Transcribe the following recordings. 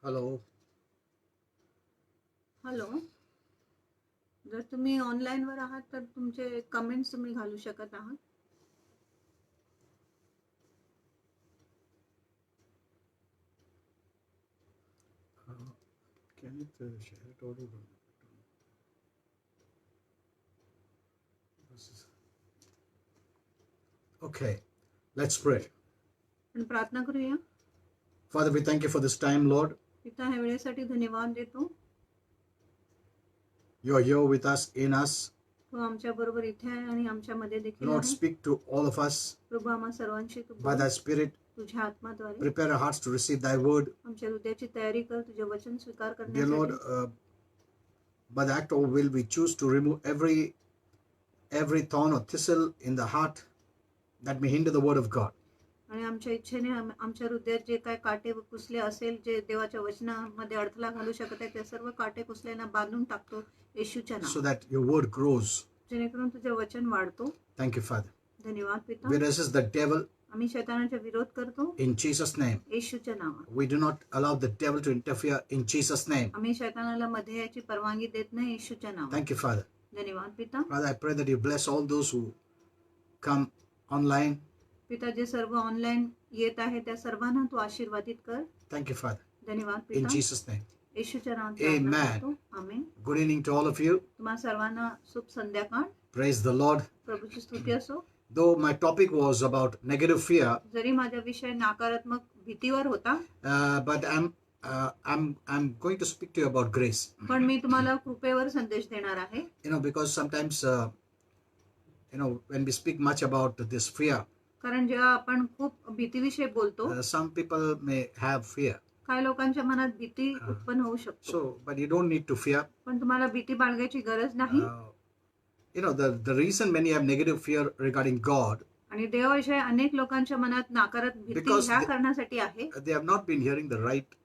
Hello. Hello. जर तुम्ही ऑनलाईनवर आहात तर तुमचे कमेंट्स तुम्ही घालू शकत आहात. Can it share it audio? Okay, let's pray. पण प्रार्थना करूया. Father, we thank you for this time, Lord. पिता, ह्या वेळेसाठी धन्यवाद देतो. You are here with us, in us. तू आमच्या बरोबर इथे आहे आणि आमच्या मध्ये देखील Lord, आहे. speak to all of us प्रभू, आम्हा सर्वांशी तू by बोल. thy Spirit. तुझ्या आत्म्याद्वारे Prepare our hearts to receive thy word. आमच्या हृदयाची तयारी कर तुझे वचन स्वीकार Dear Lord, करण्यासाठी. by the act of will, we choose to remove every thorn or thistle in the heart that may hinder the word of God. आणि आमच्या इच्छेने आमच्या हृदयात जे काय काटे कुसले असेल, जे देवाच्या वचनामध्ये अडथळा घालू शकत आहे, ते सर्व काटे कुसल्यांना बांधून टाकतो येशूच्या So नावात, that your word grows. जेणेकरून तुझे वचन वाढतो. Thank you, Father. धन्यवाद पिता. We resist the devil आम्ही शैतानाचा विरोध करतो in Jesus' name. येशूच्या नावात. We do not allow the devil to interfere in Jesus' name. आम्ही शैतानाला मध्ये याची परवानगी देत नाही येशूच्या नावात. Thank you, Father. धन्यवाद पिता. Father, I pray that you bless all those who come online. पिता, जे सर्व ऑनलाईन येत आहे त्या सर्वांना तू आशीर्वादित कर. Thank you, Father. धन्यवाद In पिता. Jesus' name. येशूच्या नावात Amen. प्रार्थना करतो. आमेन. Good evening to all of you. तुम्हा सर्वांना शुभ संध्याकाळ. Praise the Lord. प्रभूची स्तुती असो. Though my topic was about negative fear, जरी माझा विषय नकारात्मक भीतीवर होता, but I'm going to speak to you about grace. पण मी तुम्हाला कृपेवर संदेश देणार आहे. Because sometimes when we speak much about this fear, कारण जेव्हा आपण खूप भीतीविषयी बोलतो, some people may have fear. काही लोकांच्या मनात भीती उत्पन्न होऊ शकतो. So, but you don't need to fear. पण तुम्हाला भीती बाळगायची गरज नाही. The reason many have negative fear regarding God, आणि देवाविषयी अनेक लोकांच्या मनात नकारात्मक भीती Because ह्या they- कारणासाठी आहे, they have not been hearing the right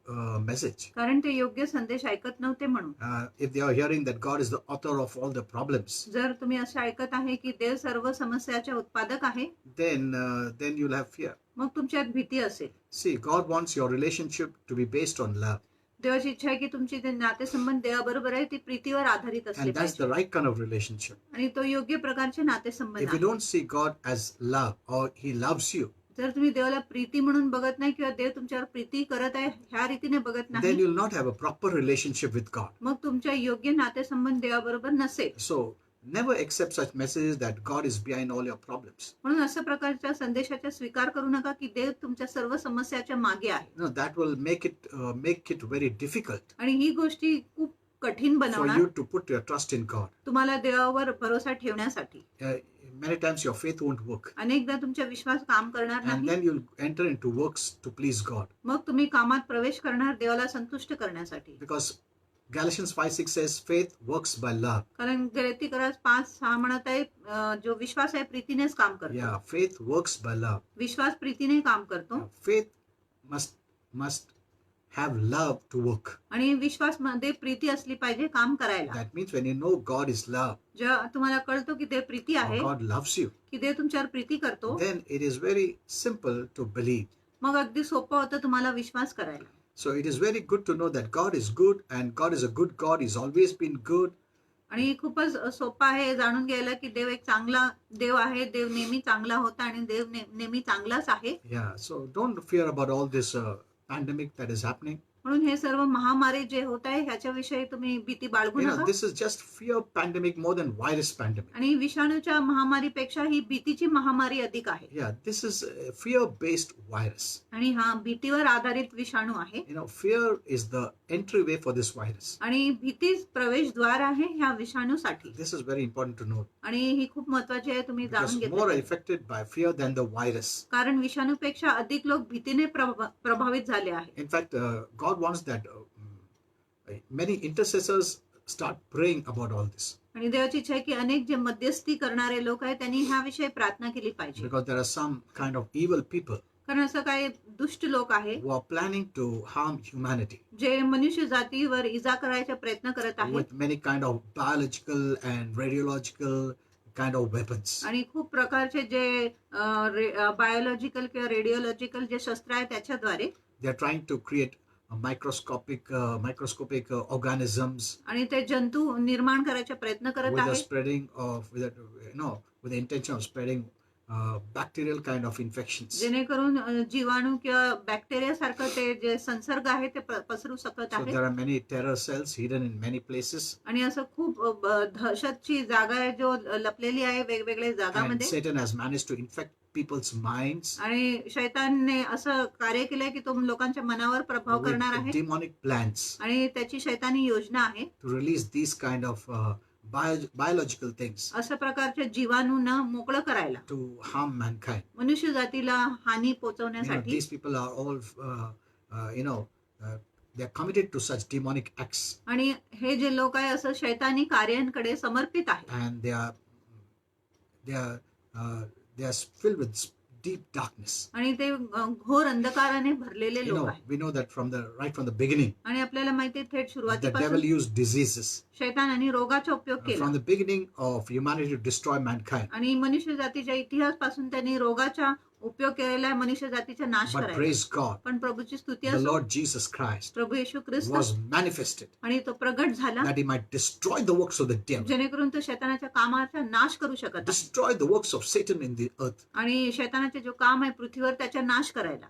message. कारण ते योग्य संदेश ऐकत नव्हते म्हणून. If they are hearing that God is the author of all the problems, जर तुम्ही असं ऐकत आहे की देव सर्व समस्याचे उत्पादक आहे, then you'll have fear. मग तुमच्यात भीती असेल. See, God wants your relationship to be based on love, देवाची इच्छा आहे की तुमची ते नातेसंबंध देवाबरोबर आहे ती प्रीतीवर आधारित असले and that's the पाहिजे, right kind of relationship. आणि तो योग्य प्रकारचे नातेसंबंध If you आहे. don't see God as love or He loves you, जर तुम्ही देवाला प्रीती म्हणून बघत नाही किंवा देव तुमच्यावर प्रीती करत आहे ह्या रीतीने बघत then नाही, you'll not have a proper relationship with God. मग तुमच्या योग्य नातेसंबंध देवाबरोबर नसेल. So, never accept such messages that God is behind all your problems. म्हणून अशा प्रकारच्या संदेशाचा स्वीकार करू नका की देव तुमच्या सर्व समस्याच्या मागे आहे. That will make it very difficult आणि ही गोष्टी खूप कठीण for बनवणार you to put your trust in God. तुम्हाला देवावर भरोसा ठेवण्यासाठी. Many times your faith won't work, अनेकदा तुमचा विश्वास काम करणार and नाही. then you'll enter into works to please God. मग तुम्ही कामात प्रवेश करणार देवाला संतुष्ट करण्यासाठी. Because Galatians 5:6 says faith works by love. कारण गलाती 5:6 म्हणत आहे जो विश्वास आहे प्रीतीनेच काम करतो. Yeah, faith works by love. विश्वास प्रीतीने काम करतो. Faith must have love to work. आणि विश्वास मध्ये प्रीती असली पाहिजे काम करायला. That means when you know God is love, जेव्हा तुम्हाला कळतो की देव प्रीती or आहे, God loves you, की देव तुमच्यावर प्रीती करतो, then it is very simple to believe. मग अगदी सोपं होतं तुम्हाला विश्वास करायला. So it is very good to know that God is good, and God is a good God. He's always been good. आणि खूपच सोपं आहे हे जाणून घ्यायला की देव एक चांगला देव आहे, देव नेहमी चांगला होता आणि देव नेहमी चांगलाच आहे. Yeah, so don't fear about all this pandemic that is happening. म्हणून हे सर्व महामारी जे होत आहे ह्याच्याविषयी तुम्ही भीती बाळगू नका. This is just fear pandemic more than virus pandemic. आणि विषाणूच्या महामारीपेक्षा ही भीतीची महामारी अधिक आहे. Yeah, this is a fear-based virus. आणि हा भीतीवर आधारित विषाणू आहे. Fear is the entryway for this virus. आणि भीतीच प्रवेशद्वार आहे ह्या विषाणूसाठी. This is very important to know. आणि ही खूप महत्वाची आहे तुम्ही Because जाणून more घेतलं, affected by fear than the virus. कारण विषाणूपेक्षा अधिक लोक भीतीने प्रभावित झाले आहेत. In fact, God wants that many intercessors start praying about all this. आणि देवाची इच्छा आहे की अनेक जे मध्यस्थी करणारे लोक आहेत त्यांनी ह्याविषयी प्रार्थना केली पाहिजे. Because there are some kind of evil people कारण असं काही दुष्ट लोक आहे who are planning to harm humanity जे मनुष्य जातीवर इजा करायचा प्रयत्न करत आहेत with many kind of biological and radiological kind of weapons. आणि खूप प्रकारचे जे बायोलॉजिकल किंवा रेडिओलॉजिकल जे शस्त्र आहेत त्याच्याद्वारे They are trying to create microscopic organisms आणि ते जंतू निर्माण करायचा प्रयत्न करत with the आहे spreading of with the intention of spreading bacterial kind of infections. जेणेकरून जीवाणू किंवा बॅक्टेरिया सारखं ते जे संसर्ग आहे ते पसरू शकत So आहे there are many terror cells hidden in many places, आणि असं खूप दहशतची जागा आहे जो लपलेली आहे वेगवेगळ्या and जागामध्ये Satan has managed to infect people's minds आणि शैतानने असं कार्य केलंय की तो लोकांच्या मनावर प्रभाव करणार with आहे demonic plans आणि त्याची शैतानी योजना आहे to release these kind of biological things अशा प्रकारच्या जीवाणूंना मोकळं करायला to harm mankind. मनुष्य जातीला हानी पोहोचवण्यासाठी These people are all they are committed to such demonic acts, आणि हे जे लोक आहे असं शैतानी कार्यांकडे समर्पित आहे and they are filled with deep darkness. आणि ते घोर अंधकाराने भरलेले लोक आहेत We know that from the beginning, आणि आपल्याला माहिती आहे थेट the सुरुवातीपासून devil used diseases शैतानाने रोगाचा उपयोग केला from the beginning of humanity to destroy mankind. आणि मनुष्य जातीच्या इतिहासापासून त्यांनी रोगाचा उपयोग केलेला आहे मनुष्य जातीचा नाश But करायला praise God, पण प्रभूची स्तुती the असो Lord Jesus Christ Prabhu Yeshu Christ was manifested आणि तो प्रगट झाला that he might destroy the works of the devil, जेणेकरून तो शैतानाच्या कामाचा नाश करू शकत आहे. destroy the works of Satan in the earth. आणि शैतानाचे जो काम आहे पृथ्वीवर त्याचा नाश करायला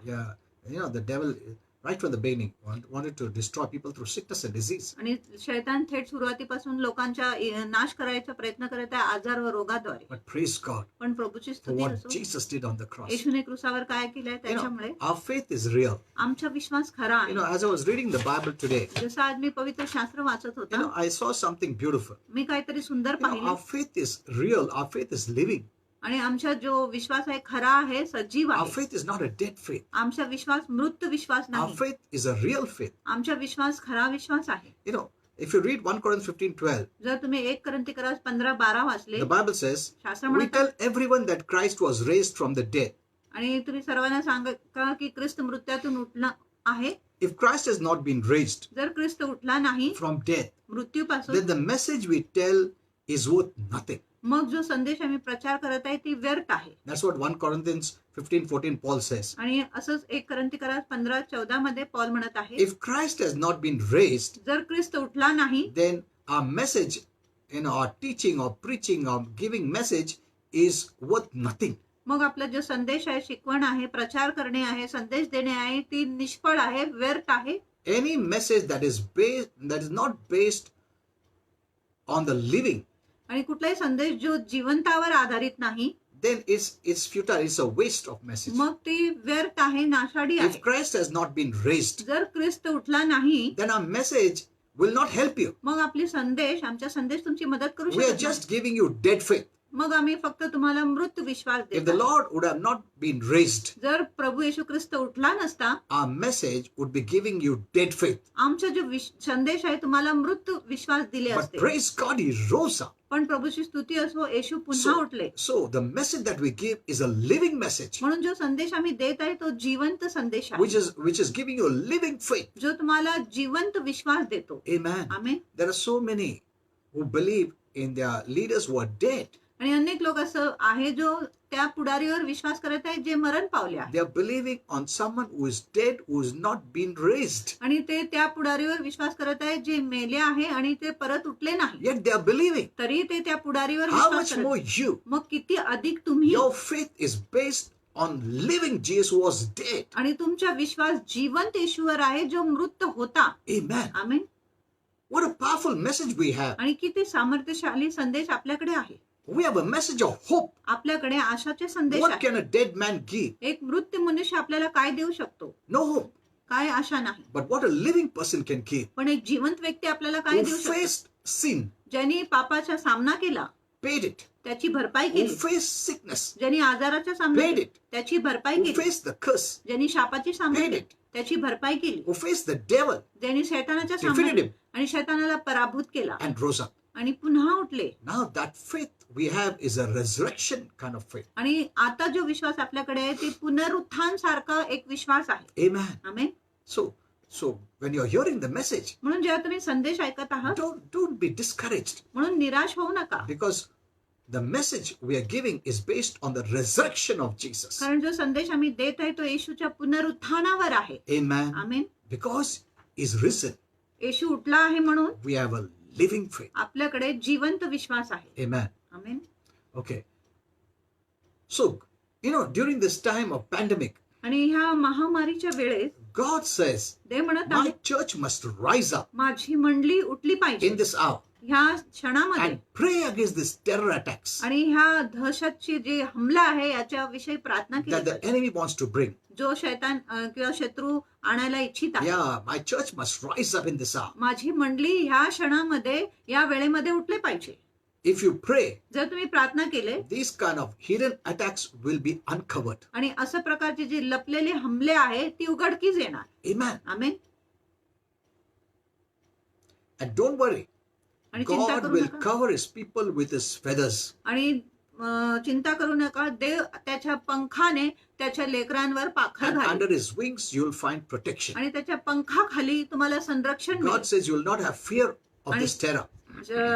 Yeah, the devil right from the beginning wanted to destroy people through sickness and disease. आणि शैतान थेट सुरुवातीपासून लोकांचा नाश करायचा प्रयत्न करत आहे आजार व रोगाद्वारे But praise God पण प्रभूची for स्तुती what असो Jesus did on the cross. येशूने क्रुसावर काय केलंय त्याच्यामुळे Our faith is real. आमचा विश्वास खरा आहे As I was reading the Bible today, जसं आज मी पवित्र शास्त्र वाचत होता I saw something beautiful. मी काहीतरी सुंदर पाहिले Our faith is real. Our faith is living. आणि आमचा जो विश्वास आहे खरा आहे सजीव Our आहे faith is not a dead faith. आमचा विश्वास मृत विश्वास Our नाही faith is a real faith. आमचा विश्वास खरा विश्वास आहे If you read 1 Corinthians 15:12, जर तुम्ही 1 कोरिन्थियर 15:12 वाचले the Bible says, शास्त्र we म्हणतात tell everyone that Christ was raised from the dead. आणि तुम्ही सर्वांना सांगा की ख्रिस्त मृत्यूतून उठला आहे If Christ has not been raised जर ख्रिस्त उठला नाही from death, मृत्यूपासून then the message we tell is worth nothing. मग जो संदेश आम्ही प्रचार करत आहे ती व्यर्थ आहे That's what 1 Corinthians 15:14 Paul says. आणि असंच 1 कोरिन्थियर 15:14 मध्ये पॉल म्हणत आहे If Christ has not been raised, जर ख्रिस्त उठला नाही then our message, our teaching or preaching or giving message is worth nothing. मग आपला जो संदेश आहे शिकवण आहे प्रचार करणे आहे संदेश देणे आहे ती निष्फळ आहे व्यर्थ आहे Any message that is not based on the living, आणि कुठलाही संदेश जो जिवंतावर आधारित नाही then it's futile. It's a waste of message. मग ती व्यर्थ आहे नाशाडी If आहे Christ has not been raised, जर ख्रिस्त उठला नाही then our message will not help you. मग आपली संदेश आमचा संदेश तुमची मदत करू We are शकत just giving you dead faith. नाही. मग आम्ही फक्त तुम्हाला मृत विश्वास If the देतो Lord would have not been raised, जर प्रभू येशू ख्रिस्त उठला नसता our message would be giving you dead faith. आमचा जो संदेश आहे तुम्हाला मृत विश्वास दिले But असते praise God, He rose up. पण प्रभूची स्तुती असो येशू पुन्हा उठले So the message that we give is a living message, म्हणून जो संदेश आम्ही देत आहे तो जिवंत संदेश आहे which is giving you a living faith. जो तुम्हाला जिवंत विश्वास देतो Amen. Amen There are so many who believe in their leaders who are dead. आणि अनेक लोक असं आहे जो त्या पुढारीवर विश्वास करत आहेत जे मरण पावले आहे They are believing on someone who is dead, who has not been raised. आणि ते त्या पुढारीवर विश्वास करत आहेत जे मेले आहे आणि ते परत उठले नाही Yet they are believing. तरी ते त्या पुढारीवर How विश्वास much more करत you? मग किती अधिक तुम्ही Your faith is based on living Jesus who was dead. आणि तुमचा विश्वास जिवंत येशूवर आहे जो मृत होता Amen. Amen What a powerful message we have. आणि किती सामर्थ्यशाली संदेश आपल्याकडे आहे We have a message of hope. आपल्याकडे आशाचे संदेश What आहे can a dead man give? एक मृत मनुष्य आपल्याला काय देऊ शकतो No hope. काय आशा नाही But what a living person can give. पण एक जिवंत व्यक्ती आपल्याला काय Who देऊ शकतो faced sin, ज्यांनी पापाचा सामना केला paid it. त्याची भरपाई Who केली faced sickness, ज्यांनी आजाराचा सामना paid केला it. त्याची भरपाई Who केली faced the curse, ज्यांनी शापाची सामना paid केली it. त्याची भरपाई केली Who faced the devil, ज्यांनी शैतानाचा सामना defeated केला him, आणि शैतानाला पराभूत केला and rose up. आणि पुन्हा उठले Now that faith we have is a resurrection kind of faith. आणि आता जो विश्वास आपल्याकडे आहे ते पुनरुत्थान सारखा एक विश्वास आहे Amen. Amen So when you're hearing the message, म्हणून जेव्हा तुम्ही संदेश ऐकत आहात don't be discouraged, म्हणून निराश होऊ नका because the message we are giving is based on the resurrection of Jesus. कारण जो संदेश आम्ही देत आहे तो येशूच्या पुनरुत्थानावर आहे Amen. Amen Because is risen, येशू उठला आहे म्हणून we have a living faith. आपल्याकडे जिवंत विश्वास आहे. Amen. Amen. Okay. So, during this time of pandemic, आणि ह्या महामारीच्या वेळेस God says, देव म्हणत my आहे church must rise up माझी मंडळी उठली पाहिजे in this hour ह्या क्षणामध्ये and pray against these terror attacks आणि ह्या दहशतची जी हमला आहे याच्याविषयी प्रार्थना that केली the enemy wants to bring. जो शैतान किंवा शत्रू आणायला इच्छित आहे. Yeah, my church must rise up in this hour. माझी मंडळी ह्या क्षणामध्ये या वेळेमध्ये उठले पाहिजे. If you pray, जर तुम्ही प्रार्थना केले these kind of hidden attacks will be uncovered. आणि अशा प्रकारचे जे लपलेले हमले आहेत ती उघडकीस येणार. Amen. Amen. And don't worry, आणि चिंता God करू will नका. cover his people with his feathers. आणि चिंता करू नका. देव त्याच्या पंखाने त्याच्या लेकरांवर पाखर And घालेल under his wings, you'll find protection. आणि त्याच्या पंखाखाली तुम्हाला संरक्षण God मिळेल. says you will not have fear of आणि this terror,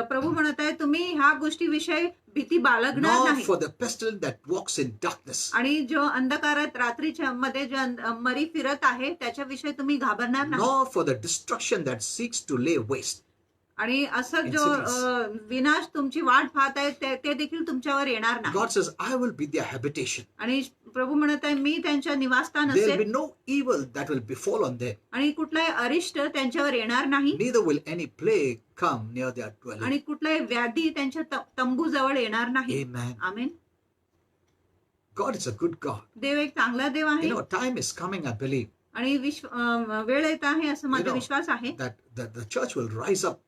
प्रभू म्हणत आहे तुम्ही ह्या गोष्टीविषयी भीती बाळगणार nor नाही. for the pestilence that walks in darkness. आणि जो अंधकारात रात्रीच्या मध्ये जो मरी फिरत आहे त्याच्याविषयी तुम्ही घाबरणार नाही. Nor for the destruction that seeks to lay waste. आणि असं In जो cities. विनाश तुमची वाट पाहत आहे ते देखील तुमच्यावर येणार नाही. God says, I will be their habitation. आणि प्रभू म्हणत आहे मी त्यांच्या निवासस्थान There will असेल be no evil that will befall on them. आणि कुठलाही अरिष्ट त्यांच्यावर येणार नाही Neither will any plague come near their आणि dwelling. कुठलाही व्याधी त्यांच्या तंबू जवळ येणार नाही. Amen. Amen. God is a good God. देव एक चांगला देव आहे Time is coming, I believe, आणि वेळ येत आहे असं माझा विश्वास आहे that the church will rise up,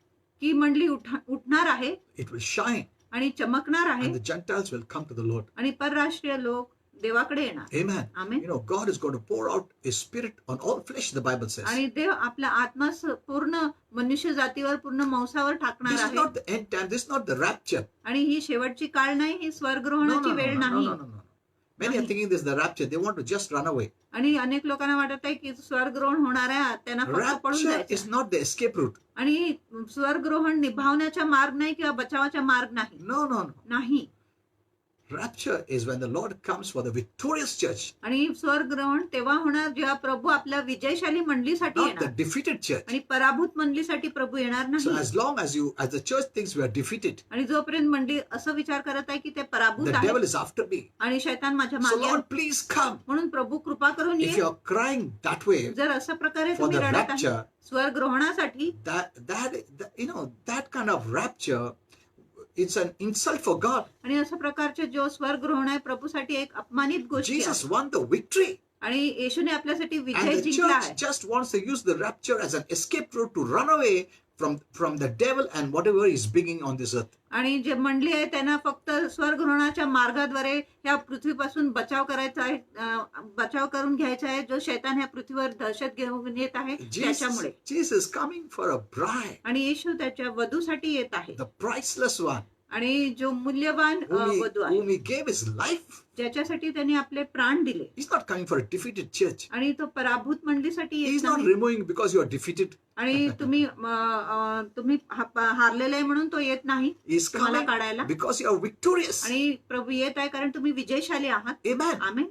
की मंडळी उठणार आहे it will shine, आणि चमकणार आहे and the Gentiles will come to the Lord. आणि परराष्ट्रीय लोक देवाकडे येणार. Amen. Amen. God is going to pour out his spirit on all flesh, the Bible says. आणि देव आपला आत्मा पूर्ण मनुष्य जातीवर पूर्ण मांसावर This टाकणार is आहे. not the end time, this is not the rapture. आणि ही शेवटची काळ नाही, ही No, स्वर्गग्रहणाची वेळ नाही. no. Many are thinking this is the rapture. They want to just run away. आणि अनेक लोकांना वाटत आहे की स्वर्गग्रहण होणार आहे त्यांना फक्त पळून Rapture is जायचं. not the escape route. आणि स्वर्गग्रहण निभावण्याचा मार्ग नाही किंवा बचावाचा मार्ग नाही. No. नाही. Rapture is when the Lord comes for the victorious church, आणि स्वर्गग्रहण तेव्हा होणार जेव्हा प्रभू आपल्या विजयशाली मंडळीसाठी not the येणार defeated church. आणि पराभूत मंडळीसाठी प्रभू येणार So नाही. as long as the church thinks we are defeated, आणि जोपर्यंत मंडळी असं विचार करत आहे की ते पराभूत the आहे devil is after me. आणि शैतान माझ्या So मागे आहे, Lord, please come. म्हणून प्रभू कृपा करून If ये. you are crying that way जर अशा प्रकारे for तुम्ही the रडत आहे rapture, स्वर्गग्रहणासाठी, that kind of rapture, it's an insult for God. आणि अशा प्रकारचे जो स्वर्गग्रहण आहे प्रभूसाठी एक अपमानित गोष्ट Jesus आहे. won the victory, आणि येशूने आपल्यासाठी and विजय the जिंकला church आहे. just wants to use the rapture as an escape route to run away from the devil and whatever is bringing on this earth. आणि जे मंडळी आहे त्यांना फक्त स्वर्गग्रहणाच्या मार्गाद्वारे ह्या पृथ्वीपासून बचाव करायचा आहे, बचाव करून घ्यायचा आहे जो शैतान ह्या पृथ्वीवर दहशत घेऊन येत आहे त्याच्यामुळे. Jesus coming for a bride, आणि येशू त्याच्या वधूसाठी येत आहे the priceless one, आणि जो मूल्यवान वधू आहे whom he gave his life. ज्याच्यासाठी त्यांनी आपले प्राण दिले. He's not coming for a defeated church. आणि तो पराभूत मंडळीसाठी He's येत not नाही. removing because you are defeated. आणि तुम्ही हारलेले आहे म्हणून तो येत नाही He's तुम्हाला coming काढायला. because you are victorious. आणि प्रभू येत आहे कारण तुम्ही विजयशाली आहात. Amen. Amen.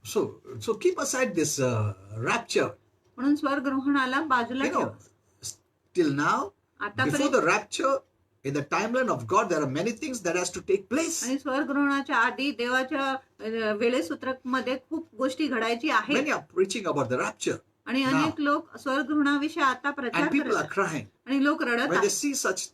So keep aside this rapture. म्हणून स्वर्गग्रहणाला बाजूला You know, ठेवा. till now, before आतापर्यंत the rapture, in the timeline of God, there are many things that has to take place. आणि स्वर्गग्रहणाच्या आधी देवाच्या वेळेसूत्रकमध्ये खूप गोष्टी घडायची आहेत. Many are preaching about the rapture, आणि अनेक लोक स्वर्गग्रहणाविषयी आता प्रचार and people करत are आहेत. crying आणि लोक रडत when they आहेत see such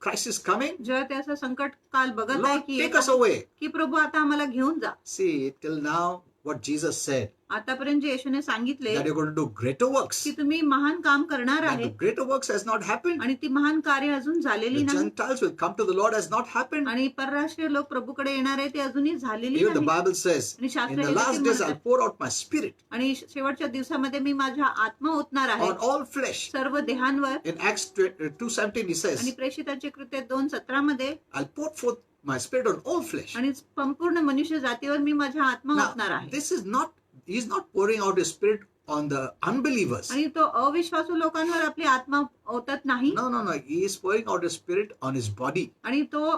crisis coming. जेव्हा ते असं संकट काल बघत आहे Lord, की take us away. की प्रभू आता आम्हाला घेऊन जा. See, till now, what Jesus said, आतापर्यंत जे येशूने सांगितले that you're going to do greater works. की तुम्ही महान काम करणार That आहे the greater works has not happened. आणि ती महान कार्य अजून झालेली The नाही. Gentiles will come to the Lord has not happened. आणि परराष्ट्रीय लोक प्रभूकडे येणार आहे ते अजूनही झालेली Even the नाही. Bible says, आणि in शास्त्र the हे last देखील days I'll म्हणतात, pour out my spirit आणि शेवटच्या दिवसामध्ये मी माझा आत्मा ओतणार आहे on all flesh. सर्व देहांवर. In Acts 2:17 he says, आणि प्रेषितांचे कृत्य 2:17 मध्ये I'll pour forth my spirit on all flesh. आणि संपूर्ण मनुष्य जातीवर मी माझा आत्मा Now, ओतणार आहे. this is not, he's not pouring out his spirit on the unbelievers. आणि तो अविश्वासू लोकांवर आपली आत्मा ओतत नाही. No. He is pouring out his spirit on his body. आणि तो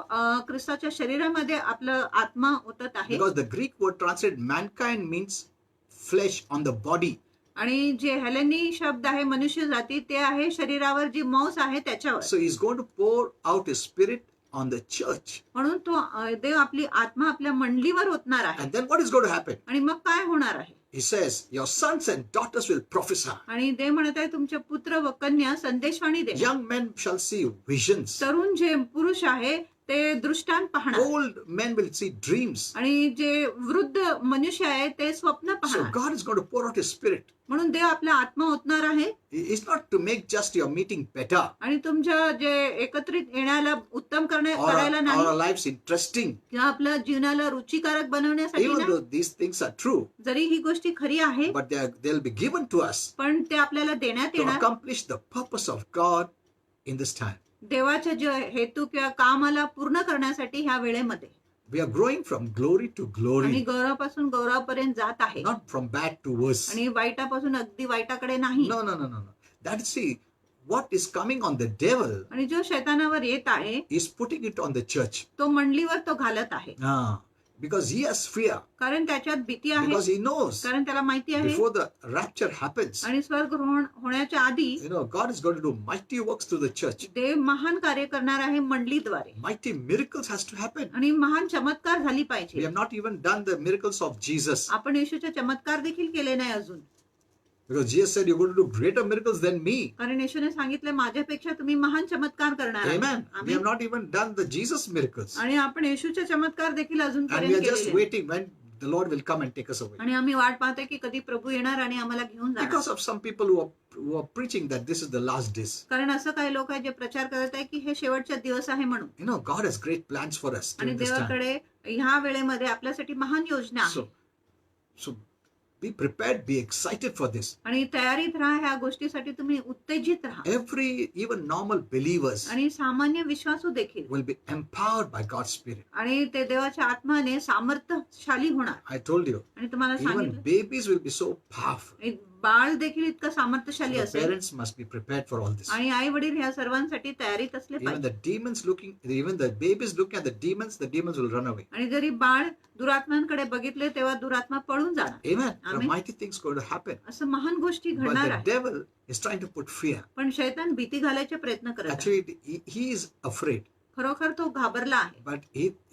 ख्रिस्ताच्या शरीरामध्ये आपलं आत्मा ओतत आहे. Because the Greek word translated mankind means flesh on the body. आणि जे हेलेनी शब्द आहे मनुष्य जाती ते आहे शरीरावर जी मौस आहे त्याच्यावर. So he is going to pour out his spirit on the church. म्हणून तो देव आपली आत्मा आपल्या मंडलीवर ओतणार आहे. And then what is going to happen? आणि मग काय होणार आहे? He says, your sons and daughters will prophesy. आणि देव म्हणत आहे तुमचे पुत्र व कन्या संदेशवाणी दे. Young men shall see visions. तरुण जे पुरुष आहे ते दृष्टांत पाहणार. Old men will see dreams. आणि जे वृद्ध मनुष्य आहे ते स्वप्न So पाहणार. God is going to pour out his spirit. म्हणून देव आपला आत्मा ओतणार आहे. It's not to make just your meeting better आणि तुमच्या जे एकत्रित येण्याला उत्तम or करायला our नाही lives interesting. किंवा आपल्या जीवनाला रुचिकारक बनवण्यासाठी Even नाही. though these things are true, जरी ही गोष्टी खरी आहे but they'll be given to us पण ते आपल्याला देण्यात to येणार accomplish the purpose of God in this time. देवाच्या जे हेतू किंवा कामाला पूर्ण करण्यासाठी ह्या वेळेमध्ये. We are growing from glory to आणि glory, गौरवापासून गौरवापर्यंत जात आहे. not from bad to worse. आणि वाईटापासून अगदी वाईटाकडे नाही. No. That see, what is coming on the devil आणि जो शैतानावर येत आहे is putting it on the church. तो मंडलीवर तो घालत आहे. Because he has fear. कारण त्याच्यात भीती आहे. Because he knows कारण त्याला माहिती आहे before the rapture happens, आणि स्वर्गग्रहण होण्याच्या आधी God is going to do mighty works through the church. देव महान कार्य करणार आहे मंडलीद्वारे. Mighty miracles has to happen. आणि महान चमत्कार झाली We पाहिजे. have not even done the miracles of Jesus. आपण येशूचे चमत्कार देखील केले नाही अजून. Because Jesus said, you're going to do greater miracles than me. कारण येशूने सांगितले माझ्यापेक्षा तुम्ही महान चमत्कार करणार आहात. Amen. We amen. have not even done the Jesus miracles. आणि आपण येशूचे चमत्कार देखील And we अजूनपर्यंत are just केलेले. waiting when the Lord will come and take us away. आणि आम्ही वाट पाहतोय की कधी प्रभू येणार आणि आम्हाला घेऊन जाणार. Because of some people who are preaching that this is the last days. कारण असं काही लोक आहेत जे प्रचार करत आहे की हे शेवटचे दिवस आहे म्हणून. God has great plans for us आणि during this time. देवाकडे ह्या वेळेमध्ये आपल्यासाठी महान योजना आहे. So be prepared, be excited for this. आणि तयारीत राहा. ह्या गोष्टीसाठी तुम्ही उत्तेजित राहा. Even normal believers आणि सामान्य विश्वासू देखील will be empowered by God's Spirit. आणि ते देवाच्या आत्माने सामर्थ्यशाली होणार. I told you, आणि तुम्हाला even सांगितलं babies will be so powerful. एक बाळ देखील इतकं सामर्थ्यशाली The असेल. parents must be prepared for all this. आणि आई वडील ह्या सर्वांसाठी तयारीत असले Even पाहिजे. even the babies looking at the demons will run away. आणि जरी बाळ दुरात्म्यांकडे बघितले तेव्हा दुरात्मा पळून जाणार. Amen. There are Amen. mighty things going to happen. असं महान गोष्टी But घडणार the आहे. devil is trying to put fear. पण शैतान भीती घालायचे प्रयत्न करत आहे. Actually, he is afraid. खरोखर तो घाबरला आहे. But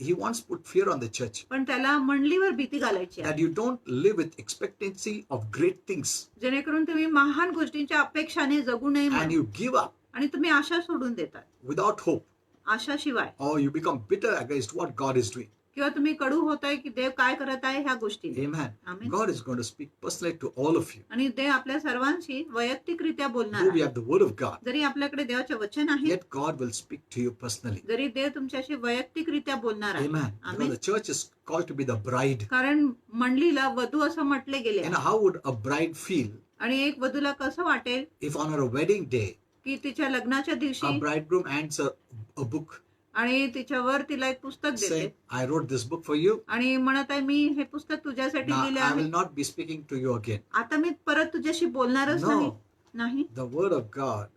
he wants to put fear on the church. पण त्याला मंडलीवर भीती घालायची आहे. That you don't live with expectancy of great things. जेणेकरून तुम्ही महान गोष्टींच्या अपेक्षाने जगू नये And म्हणून. you give up आणि तुम्ही आशा सोडून देतात. without hope. आशाशिवाय. Or you become bitter against what God is doing. किंवा तुम्ही कडू होताय की देव काय करत आहे ह्या गोष्टी. Amen. Amen. God is going to speak personally to all of you. आणि देव आपल्या सर्वांशी वैयक्तिकरित्या बोलणार Though we आहे. have the word of God, जरी आपल्याकडे देवाचे वचन आहे yet God will speak to you personally. जरी देव तुमच्याशी वैयक्तिकरित्या बोलणार आहे. Amen. Amen. The church is called to be the bride. कारण मंडलीला वधू असं म्हटले गेले आहे. How would a bride feel आणि एक वधूला कसं वाटेल if on her wedding day की तिच्या लग्नाच्या a दिवशी bridegroom hands her a book आणि तिच्यावर तिला एक पुस्तक देते saying, I wrote this book for you. आणि म्हणत आहे मी हे पुस्तक तुझ्यासाठी Now लिहिले I will आहे. not be speaking to you again. आता मी परत तुझ्याशी बोलणारच No. नाही. The word of God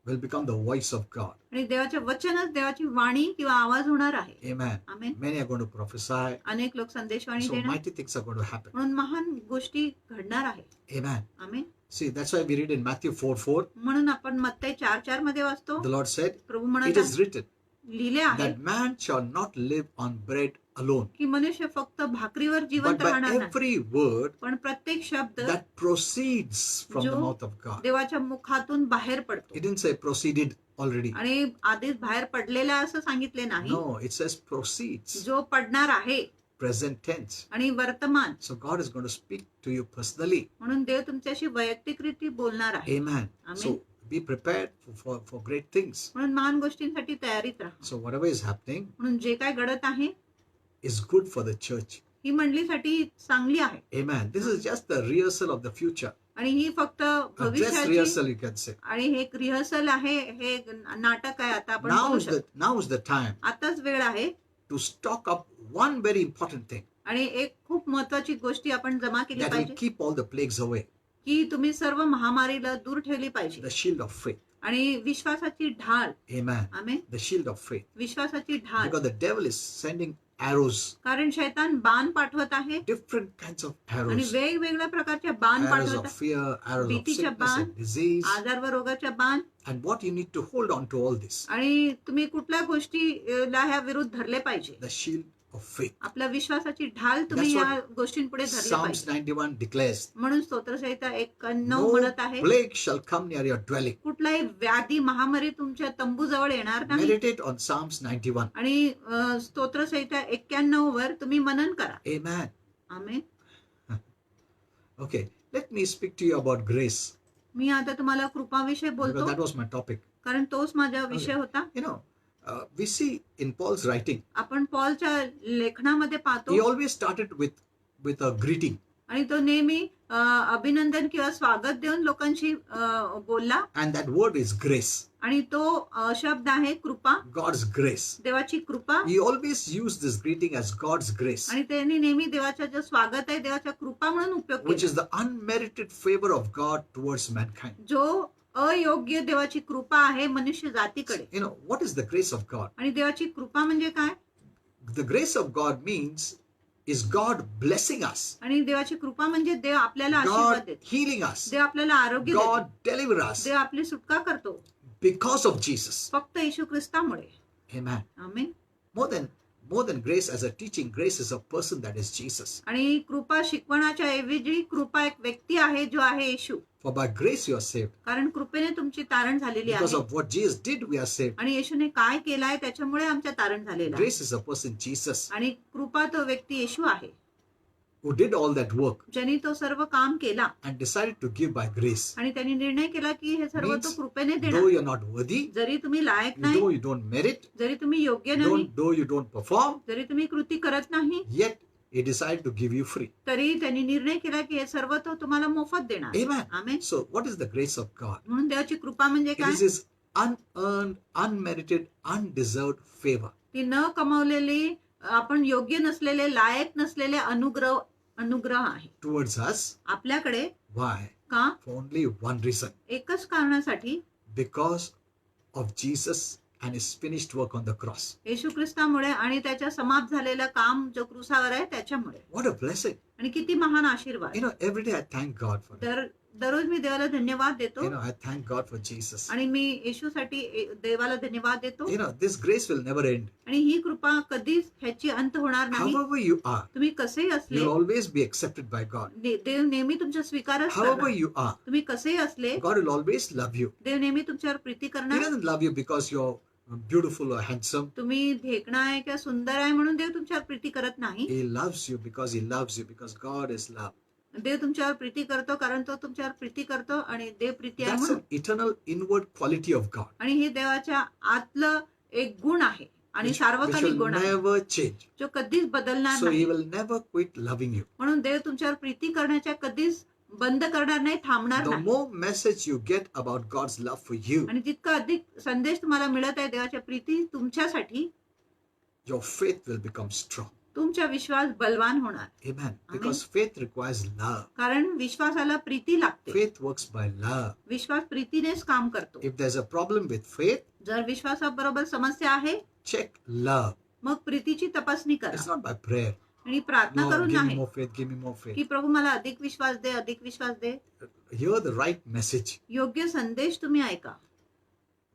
will become the voice of God. आणि देवाचे वचनच देवाची वाणी किंवा आवाज होणार आहे. Amen. Amen. Many are going to prophesy. अनेक लोक संदेशवाणी So देणार mighty things are going to happen. म्हणून महान गोष्टी घडणार आहे. Amen. Amen. See, that's why we read in Matthew 4:4. म्हणून आपण मत्ते 4:4 मध्ये वाचतो. The Lord said, Prabhu it म्हणत is written लिहिले आहे that man shall not live on bread alone, की मनुष्य फक्त भाकरीवर but जिवंत by राहणार नाही, every word पण प्रत्येक शब्द that proceeds from the जो mouth of God. देवाच्या मुखातून बाहेर पडतो. It didn't say proceeded already. आणि आधीच बाहेर पडलेला असं सांगितले नाही. No, it says proceeds. जो पडणार आहे Present tense. आणि वर्तमान. So God is going to speak to you personally. म्हणून देव तुमच्याशी वैयक्तिकरित्या बोलणार आहे. Amen. Amen. So be prepared for great things. म्हणून महान गोष्टींसाठी तयारीत राहा. So whatever is happening म्हणून जे काय घडत आहे is good for the church. ही मंडलीसाठी चांगली आहे. Amen. This is just the rehearsal of the future. आणि ही फक्त A dress भविष्याची rehearsal, you can say. आणि हे एक रिहर्सल आहे. हे एक नाटक आहे. आता आपण Now बोलू is शकतो. now is the time आताच वेळ आहे to stock up one very important thing आणि एक खूप महत्वाची गोष्टी आपण जमा केली that will पाहिजे keep all the plagues away. की तुम्ही सर्व महामारीला दूर ठेवली पाहिजे. The shield of faith. आणि विश्वासाची ढाल. Amen. Amen. The shield of faith. विश्वासाची ढाल. Because the devil is sending arrows. कारण शैतान बाण पाठवत आहे. Different kinds of आणि arrows. वेगवेगळ्या प्रकारच्या बाण Arrows पाठवत of आहे. fear, arrows of भीतीच्या sickness बाण, and disease. आजार व रोगाच्या बाण. And what you need to hold on to all this. आणि तुम्ही कुठल्या गोष्टीला ह्या विरुद्ध धरले पाहिजे. The shield of faith. आपल्या विश्वासाची ढाल तुम्ही That's या गोष्टींपुढे धरले Psalms पाहिजे. 91 declares. म्हणून स्तोत्रसंहिता 91 No म्हणत आहे, plague shall come near your dwelling. कुठलाही व्याधी महामारी तुमच्या तंबूजवळ येणार नाही. Meditate on Psalms 91. आणि स्तोत्रसंहिता 91 वर तुम्ही मनन करा. Amen. Amen. Okay, let me speak to you about grace. मी आता तुम्हाला कृपाविषयी Because बोलतो, that was my topic. कारण तोच माझा विषय होता. You know, we see in Paul's writing, आपण पॉलच्या लेखनामध्ये he पाहतो always started with a greeting. आणि तो नेहमी अभिनंदन किंवा स्वागत देऊन लोकांशी बोलला. And that word is grace. आणि तो शब्द आहे कृपा, God's grace. देवाची कृपा. He always used this greeting as God's grace, आणि त्यांनी नेहमी देवाच्या जो स्वागत आहे देवाच्या कृपा म्हणून उपयोग which केला, is the unmerited favor of God towards mankind. जो अयोग्य देवाची कृपा आहे मनुष्य जातीकडे. You know, what is the grace of God? आणि देवाची कृपा म्हणजे काय? The grace of God means is God blessing us, आणि देवाची कृपा म्हणजे देव आपल्याला आशीर्वाद God देतो, healing us, देव आपल्याला आरोग्य देतो, God deliver us देव आपली सुटका करतो because of Jesus. फक्त येशू ख्रिस्तामुळे. Amen. Amen. More than grace as a teaching, grace is a person, that is Jesus. आणि कृपा शिकवण्याच्या ऐवजी कृपा एक व्यक्ती आहे जो आहे येशू. For by grace you are saved. कारण कृपेने तुमची तारण झालेली Because आहे. of what Jesus did, we are saved. आणि येशूने काय केलं आहे त्याच्यामुळे आमच्या तारण झालेलं आहे. Grace is a person, Jesus, आणि कृपा तो व्यक्ती येशू आहे, who did all that work ज्यांनी तो सर्व काम केला and decided to give by grace. आणि त्यांनी निर्णय केला की हे सर्व तो Means, कृपेने though देणार. you're not worthy, जरी तुम्ही लायक नाही, though you don't merit, जरी तुम्ही योग्य नाही, though you don't perform, जरी तुम्ही कृती करत नाही, yet he decided to give you free. तरी त्यांनी निर्णय केला की हे सर्व तो तुम्हाला मोफत देणार. Amen. Amen. So what is the grace of God? म्हणून देवाची कृपा म्हणजे It काय? is his unearned, unmerited, undeserved favor. ती न कमावलेली, आपण योग्य नसलेले, लायक नसलेले अनुग्रह आहे Towards us. आपल्याकडे. Why? का? For only one reason. एकच कारणासाठी, Because of Jesus and his finished work on the cross. येशू ख्रिस्तामुळे आणि त्याच्या समाप्त झालेलं काम जो क्रुसावर आहे त्याच्यामुळे. What a blessing. आणि किती महान आशीर्वाद. You know, every day I thank God for it. दररोज मी देवाला धन्यवाद देतो. You know, I thank God for Jesus. आणि मी येशूसाठी देवाला धन्यवाद देतो. You know, this grace will never end. आणि ही कृपा कधीच ह्याची अंत होणार नाही. However you are, तुम्ही कसेही असले, you'll always be accepted by God. देव नेहमी तुमचा स्वीकारच However करणार. you are, तुम्ही कसेही असले, God will always love you. देव नेहमी तुमच्यावर प्रीती He करणार. doesn't love you because you're beautiful or handsome. तुम्ही देखणा आहे किंवा सुंदर आहे म्हणून देव तुमच्यावर प्रीती करत नाही. He loves you because he loves you, because God is love. देव तुमच्यावर प्रीती करतो कारण तो तुमच्यावर प्रीती करतो आणि देव प्रीती आहे That's म्हणून. an eternal inward quality of God, आणि हे देवाच्या आतलं एक गुण आहे आणि which सार्वकालिक will गुण आहे never change. जो कधीच बदलणार So he नाही. will never quit loving you. म्हणून देव तुमच्यावर प्रीती करण्याच्या कधीच बंद करणार नाही, थांबणार The नाही. more message you get about God's love for you, आणि जितका अधिक संदेश तुम्हाला मिळत आहे देवाच्या प्रीती तुमच्यासाठी, your faith will become strong. तुमचा विश्वास बलवान होणार. Amen. Because faith requires love. कारण विश्वासाला प्रीती लागते. Faith works by love. विश्वास प्रीतीनेच काम करतो. If there's a problem with faith, जर विश्वासाबरोबर समस्या आहे, check love. मग प्रीतीची तपासणी It's करा. not by prayer. आणि प्रार्थना No, करून give me नाही more faith, give me more faith. की प्रभू मला अधिक विश्वास दे, अधिक विश्वास दे. Hear the right message. योग्य संदेश तुम्ही ऐका.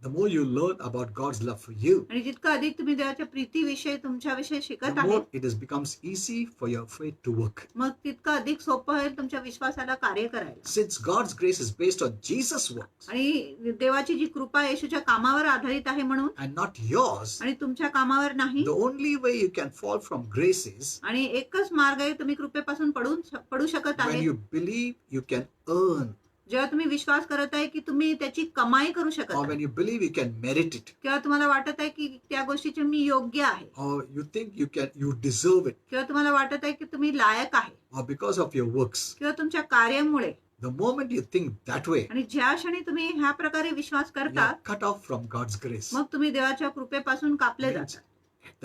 The more you learn about God's love for you, आणि जितकं अधिक तुम्ही देवाच्या प्रीतीविषयी तुमच्याविषयी शिकत the आहे, more it becomes easy for your faith to work. मग तितकं अधिक सोपं होईल तुमच्या विश्वासाला कार्य करायला. Since God's grace is based on Jesus' works आणि देवाची जी कृपा येशूच्या कामावर आधारित आहे म्हणून, and not yours, आणि तुमच्या कामावर नाही. the only way you can fall from grace is आणि एकच मार्ग आहे तुम्ही कृपेपासून पडू शकत when आहे, you believe you can earn, जेव्हा तुम्ही विश्वास करत आहे की तुम्ही त्याची कमाई करू शकत or आहे, when you believe you can merit it, किंवा तुम्हाला वाटत आहे की त्या गोष्टीचे मी योग्य आहे, or you think you deserve it, किंवा तुम्हाला वाटत आहे की तुम्ही लायक आहे, or because of your works. किंवा तुमच्या कार्यामुळे. The moment you think that way, आणि ज्या क्षणी तुम्ही ह्या प्रकारे विश्वास you करता, are cut off from God's grace. मग तुम्ही देवाच्या कृपेपासून कापले Means जाता.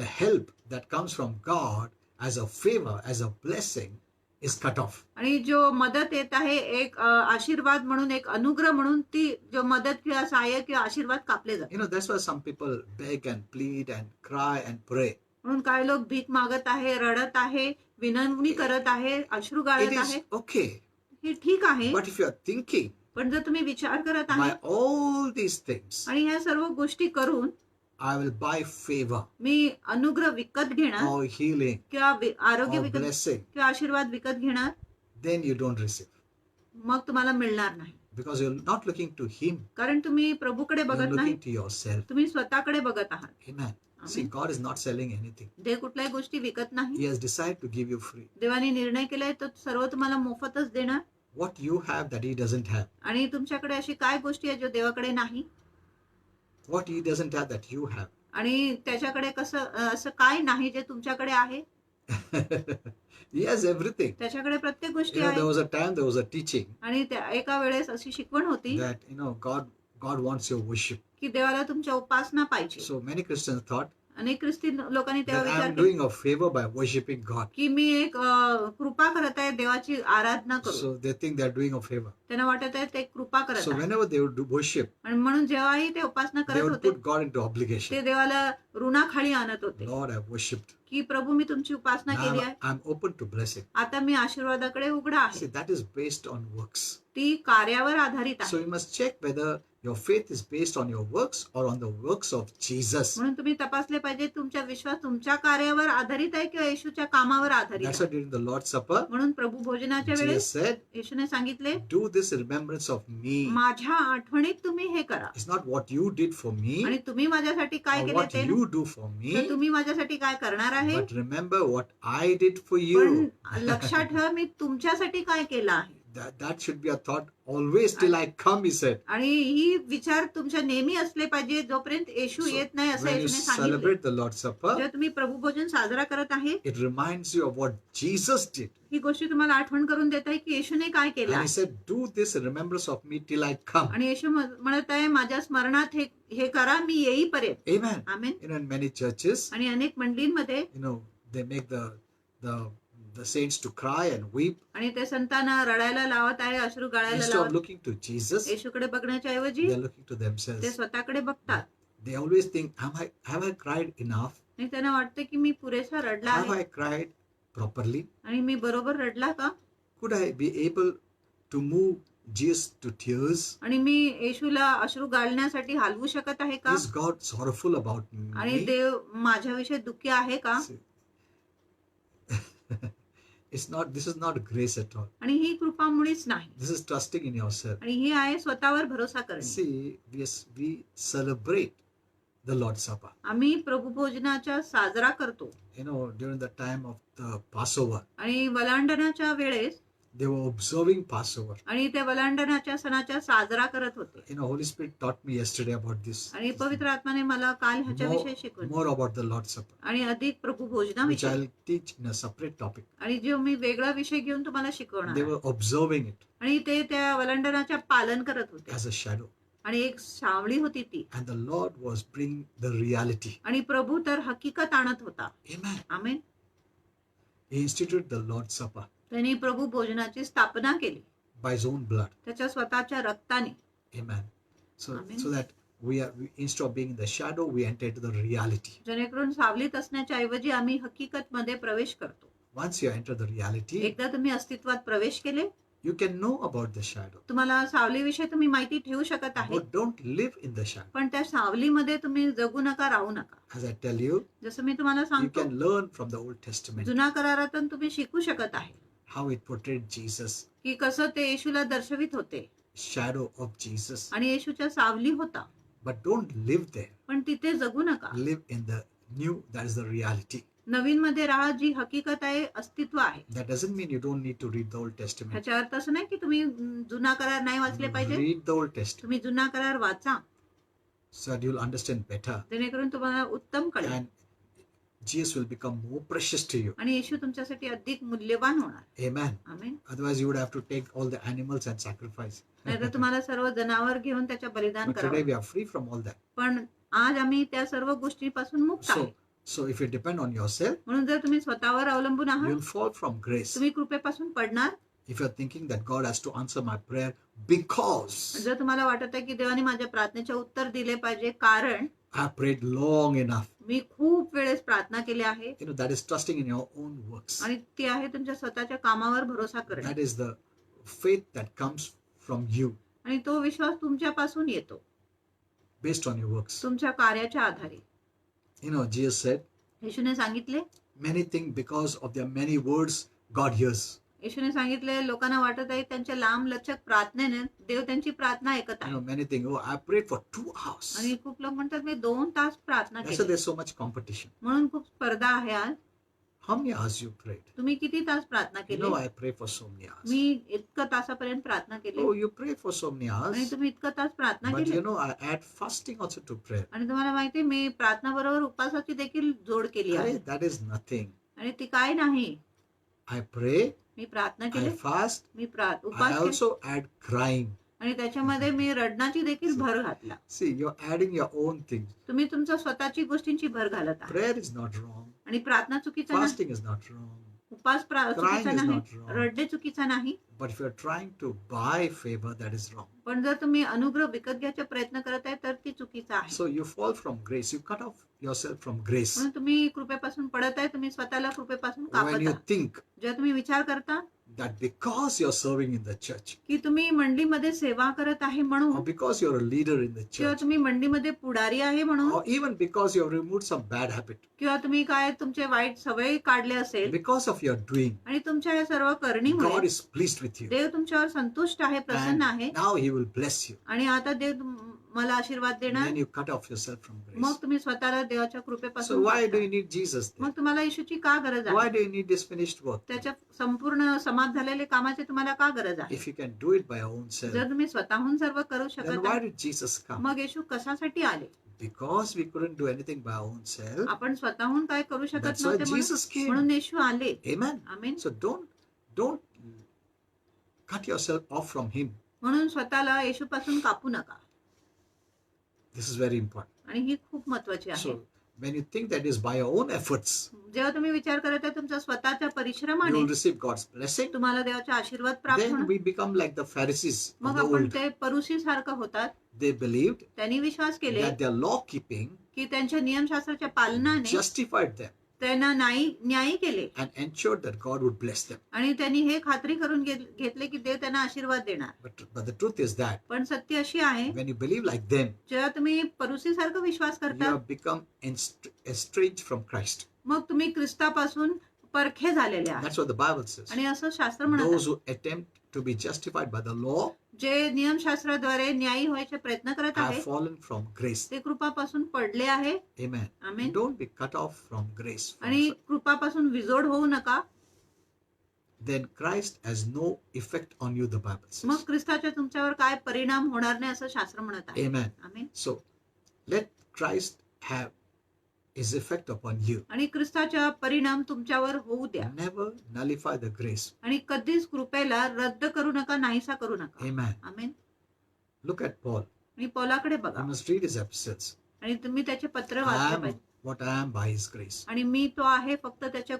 the help that comes from God as a favor, as a blessing, is cut off. आणि जो मदत येत आहे एक आशीर्वाद म्हणून, एक अनुग्रह म्हणून, ती जो मदत किंवा सहाय्य किंवा आशीर्वाद कापले जातात. You know, that's why some people beg and plead and cry and pray. म्हणून काही लोक भीक मागत आहे, रडत आहे, विनवणी करत आहे, अश्रू It गाळत is आहे. okay. हे ठीक आहे, But if you are thinking पण जर तुम्ही विचार करत by आहे all these things, आणि ह्या सर्व गोष्टी करून I will buy favor मी अनुग्रह विकत घेणार or healing किंवा आरोग्य or विकत blessing, किंवा आशीर्वाद विकत घेणार, then you don't receive. मग तुम्हाला मिळणार नाही. Because you're not looking to Him, कारण तुम्ही प्रभूकडे you're बघत नाही, looking to yourself. तुम्ही स्वतःकडे बघत आहात. Amen. See, amen. God is not selling anything. देव कुठल्याही गोष्टी विकत नाही. He has decided to give you free. देवाने निर्णय केलाय तो सर्व तुम्हाला मोफतच देणार. What you have that He doesn't have. आणि तुमच्याकडे अशी काय गोष्टी आहे जो देवाकडे नाही, What He doesn't have that you have. आणि त्याच्याकडे कसं असं काय नाही जे तुमच्याकडे आहे. He has everything. त्याच्याकडे प्रत्येक गोष्टी There आहे. was a time there was a teaching आणि एका वेळेस अशी शिकवण होती that God wants your worship. की देवाला तुमच्या उपासना पाहिजे. So many Christians thought अनेक ख्रिस्ती लोकांनी तेव्हा that I विचार am केला doing a favor by worshiping God. की मी एक कृपा करत आहे, देवाची आराधना करू. So they think they are doing a favor. त्यांना वाटत आहे ते कृपा करत So आहे. whenever they would do worship, आणि म्हणून जेव्हाही ते उपासना they करत would होते put God into ते obligation. देवाला ऋणाखाली आणत होते Lord, I have worshipped. की प्रभू मी तुमची उपासना Now केली आहे, I'm open to blessing. आता मी आशीर्वादाकडे उघडा See, आहे. that is based on works. ती कार्यावर आधारित So आहे. you must check whether your faith is based on your works or on the works of Jesus. म्हणून तुम्ही तपासले पाहिजे तुमचा विश्वास तुमच्या कार्यावर आधारित आहे किंवा येशूच्या कामावर आधारित That's आहे. why during the Lord's Supper, म्हणून प्रभू भोजनाच्या Jesus वेळेस said, येशूने सांगितले, do this in remembrance of me. माझ्या आठवणीत तुम्ही हे करा. It's not what you did for me आणि तुम्ही माझ्यासाठी काय or केले what ते you do for तर me, तुम्ही माझ्यासाठी काय करणार आहे, but remember what I did for पण you. लक्षात ठेवा मी तुमच्यासाठी काय केलं आहे. That should be a thought always till I come, he said. आणि ही विचार तुमच्या नेहमी असले पाहिजे जोपर्यंत येशू So, येत नाही असं when you येशूने सांगितले. celebrate the Lord's Supper, जेव्हा तुम्ही प्रभू भोजन साजरा करत आहे it reminds you of what Jesus did. ही गोष्टी तुम्हाला आठवण करून देत आहे की येशूने काय केलं And he आहे. said, do this in remembrance of me till I come. आणि येशू म्हणत आहे माझ्या स्मरणात हे करा मी येईपर्यंत. Amen. Amen. In many churches, आणि अनेक मंडळींमध्ये they make the saints to cry and weep आणि ते संतांना रडायला लावत आहे, अश्रू गाळायला instead of लावत. looking to Jesus. येशूकडे बघण्याच्या ऐवजी They are looking to ते themselves. स्वतःकडे बघतात. They always think, have I cried enough? आणि त्यांना वाटतं की मी पुरेसा रडला Have आहे I cried properly? आणि मी बरोबर रडला का, Could I be able to move Jesus to tears? आणि मी येशूला अश्रू गाळण्यासाठी हलवू शकत आहे का, Is God sorrowful about आणि me? देव माझ्याविषयी दुःखी आहे का. See, this is not grace at all. आणि ही कृपा मुळीच नाही, This is trusting in yourself. आणि ही आहे स्वतःवर भरोसा करणे. See, we celebrate the Lord's Supper. आम्ही प्रभू भोजनाच्या साजरा करतो. During the time of the Passover, आणि वलांडनाच्या वेळेस they were observing Passover. आणि ते वलांडनाच्या सणाच्या साजरा करत होते. Holy Spirit taught me yesterday about this. आणि पवित्र आत्माने मला काल ह्याच्याविषयी शिकवले More about the Lord's Supper, आणि अधिक प्रभू which भोजनाविषयी, I'll teach in a separate topic. आणि जो मी वेगळा विषय घेऊन तुम्हाला शिकवणार They आहे. were observing it आणि ते त्या वलांडनाच्या पालन करत होते. as a shadow. आणि एक सावळी होती ती, And the Lord was bringing the reality. आणि प्रभू तर हकीकत आणत होता. Amen. Amen. He instituted the Lord's Supper त्यांनी प्रभू भोजनाची स्थापना केली by his own blood. त्याच्या स्वतःच्या रक्ताने. Amen. So Amen. that we instead of being in the shadow, we enter into the reality. जेणेकरून सावलीत असण्याच्या ऐवजी आम्ही हकीकत मध्ये प्रवेश करतो. Once you enter the reality, एकदा तुम्ही अस्तित्वात प्रवेश केले, you can know about the shadow, तुम्हाला सावलीविषयी तुम्ही माहिती ठेवू शकत आहे, but don't live in the shadow. पण त्या सावलीमध्ये तुम्ही जगू नका, राहू नका. As I tell you, जसं मी तुम्हाला you सांगतो, can learn from the Old Testament जुना करारातून तुम्ही शिकू शकत आहे how it portrayed Jesus, की कसं ते येशूला दर्शवित होते shadow of Jesus. आणि येशूच्या सावली होता, But don't live there. पण तिथे जगू नका. Live in the new, that is the reality. नवीन मध्ये राहा, जी हकीकत आहे, अस्तित्व आहे. That doesn't mean you don't need to read the Old Testament. ह्याचा अर्थ असं नाही की तुम्ही जुना करार नाही वाचले पाहिजे. Read the Old Testament तुम्ही जुना करार वाचा, so that you'll understand better. जेणेकरून तुम्हाला उत्तम कळेल And Jesus will become more precious to you. आणि येशू तुमच्यासाठी अधिक मूल्यवान होणार. Amen. Amen. Otherwise, you would have to take all the animals and sacrifice. नाहीतर तुम्हाला सर्व जनावर घेऊन त्याच्या बलिदान But today करावं. we are free from all that. पण आज आम्ही त्या सर्व गोष्टीपासून मुक्त So, आहे. So if you depend on yourself, म्हणून जर तुम्ही स्वतःवर अवलंबून आहात you'll fall from grace. तुम्ही कृपेपासून पडणार. If you're thinking that God has to answer my prayer because जर तुम्हाला वाटत आहे की देवाने माझ्या प्रार्थनेचे उत्तर दिले पाहिजे कारण I prayed long enough, मी खूप वेळेस प्रार्थना केली आहे, that is trusting in your own works. आणि ती आहे तुमच्या स्वतःच्या कामावर भरोसा करणे, That is the faith that comes from you आणि तो विश्वास तुमच्यापासून येतो based on your works. तुमच्या कार्याच्या आधारे. Jesus said, येशूने सांगितले, many think because of their many words, God hears. येशूने सांगितले लोकांना वाटत आहे त्यांच्या लांब लचक प्रार्थनेने देव त्यांची प्रार्थना ऐकत आहे. Many think, oh, I prayed for 2 hours. आणि खूप लोक म्हणतात मी 2 तास प्रार्थना That's why केली, there's so much competition. म्हणून खूप स्पर्धा आहे. आज How many hours you prayed? तुम्ही किती तास प्रार्थना केली? I pray for so many hours. मी इतकं तासापर्यंत प्रार्थना केली. Oh, you pray for so many आणि hours. तुम्ही इतकं तास प्रार्थना But केली. I add fasting also to prayer. आणि तुम्हाला माहिती मी प्रार्थना बरोबर उपासाची देखील जोड केली आहे. That is nothing. आणि ती काय नाही. I pray, मी प्रार्थना I केली, fast, मी I उपास केले, also add crying. आणि त्याच्यामध्ये मी रडण्याची देखील भर घातला. See, you're adding your own things. तुम्ही तुमच्या स्वतःची गोष्टींची भर घालत आहात. Prayer is not wrong. आणि प्रार्थना चुकीचा नाही, Fasting is not wrong. उपास चुकीचा is नाही, not wrong. रडणे चुकीचा नाही. But if you're trying to buy favor, that is wrong. पण जर तुम्ही अनुग्रह विकत घ्यायचा प्रयत्न करत आहे तर ती चुकीचा आहे. So you fall from grace. You cut off yourself from grace. म्हणून तुम्ही कृपेपासून पडत आहे, तुम्ही स्वतःला कृपेपासून कापत When you आहात. think जेव्हा तुम्ही विचार करता that because you're serving in the church, की तुम्ही मंडळीमध्ये सेवा करत आहे म्हणून, or because you're a leader in the किंवा church, तुम्ही मंडळीमध्ये पुढारी आहे म्हणून, or even because you have removed some bad habit, किंवा तुम्ही काय तुमचे वाईट सवयी काढले असेल because of your doing, आणि तुमच्या या सर्व करणीमुळे God is pleased with you. देव तुमच्यावर संतुष्ट आहे, प्रसन्न And आहे, now He will bless you. आणि आता देव मला आशीर्वाद देणार. Then you cut off yourself from मग grace. तुम्ही स्वतःला देवाच्या So कृपेपासून why do कापता. you need Jesus then? मग तुम्हाला येशूची का गरज Why आहे? do you need this finished work? त्याच्या संपूर्ण समाप्त झालेले कामाचे तुम्हाला का गरज आहे? If you can do it by your own self, जर तुम्ही स्वतःहून सर्व करू then शकत why आहे, did Jesus come? मग येशू कशासाठी आले? Because we couldn't do anything by our own self. आपण स्वतःहून काय करू शकत That's why नव्हते म्हणून Jesus came. म्हणून येशू आले. Amen. Amen. So don't cut yourself off from Him. म्हणून स्वतःला येशूपासून कापू नका. This is very important. आणि ही खूप महत्वाची आहे. So when you think that is by your own efforts, जेव्हा तुम्ही विचार करत आहे तुमच्या स्वतःच्या you परिश्रमाने will receive God's blessing. तुम्हाला देवाचे आशीर्वाद प्राप्त Then होणार. we become like the Pharisees of मग the आपण old. ते परुषी सारखं होतात. They believed त्यांनी विश्वास केले that their law keeping की त्यांच्या नियमशास्त्राच्या पालनाने justified them त्यांना न्यायी केले, and ensured that God would bless them. आणि त्यांनी हे खात्री करून घेतले की देव त्यांना आशीर्वाद देणार. But the truth is that पण सत्य अशी आहे, when you believe like them, जेव्हा तुम्ही परुषी सारखं विश्वास you करता have become estranged from Christ. मग तुम्ही ख्रिस्तापासून परखे झालेले आहात. That's what the Bible says. आणि असं शास्त्र म्हणत Those आहे, who attempt to be justified by the law जे नियमशास्त्राद्वारे न्यायी व्हायचे प्रयत्न करत have आहे fallen from grace. ते कृपापासून पडले आहे. Amen. Amen. Don't be cut off from grace. आणि कृपापासून विजोड होऊ नका. Then Christ has no effect on you, the Bible says. मग ख्रिस्ताच्या तुमच्यावर काय परिणाम होणार नाही असं शास्त्र म्हणत आहे. Amen. Amen. So let Christ have his effect upon you. आणि ख्रिस्ताचा परिणाम तुमच्यावर होऊ द्या. Never nullify the grace. आणि कधीच कृपेला रद्द करू नका, नाहीसा करू नका. Amen. Amen. Look at Paul. आणि पौलाकडे You बघा, must read his epistles. आणि तुम्ही त्याचे पत्र I वाचले am पाहिजे. what I am by his grace. आणि मी तो आहे फक्त त्याच्या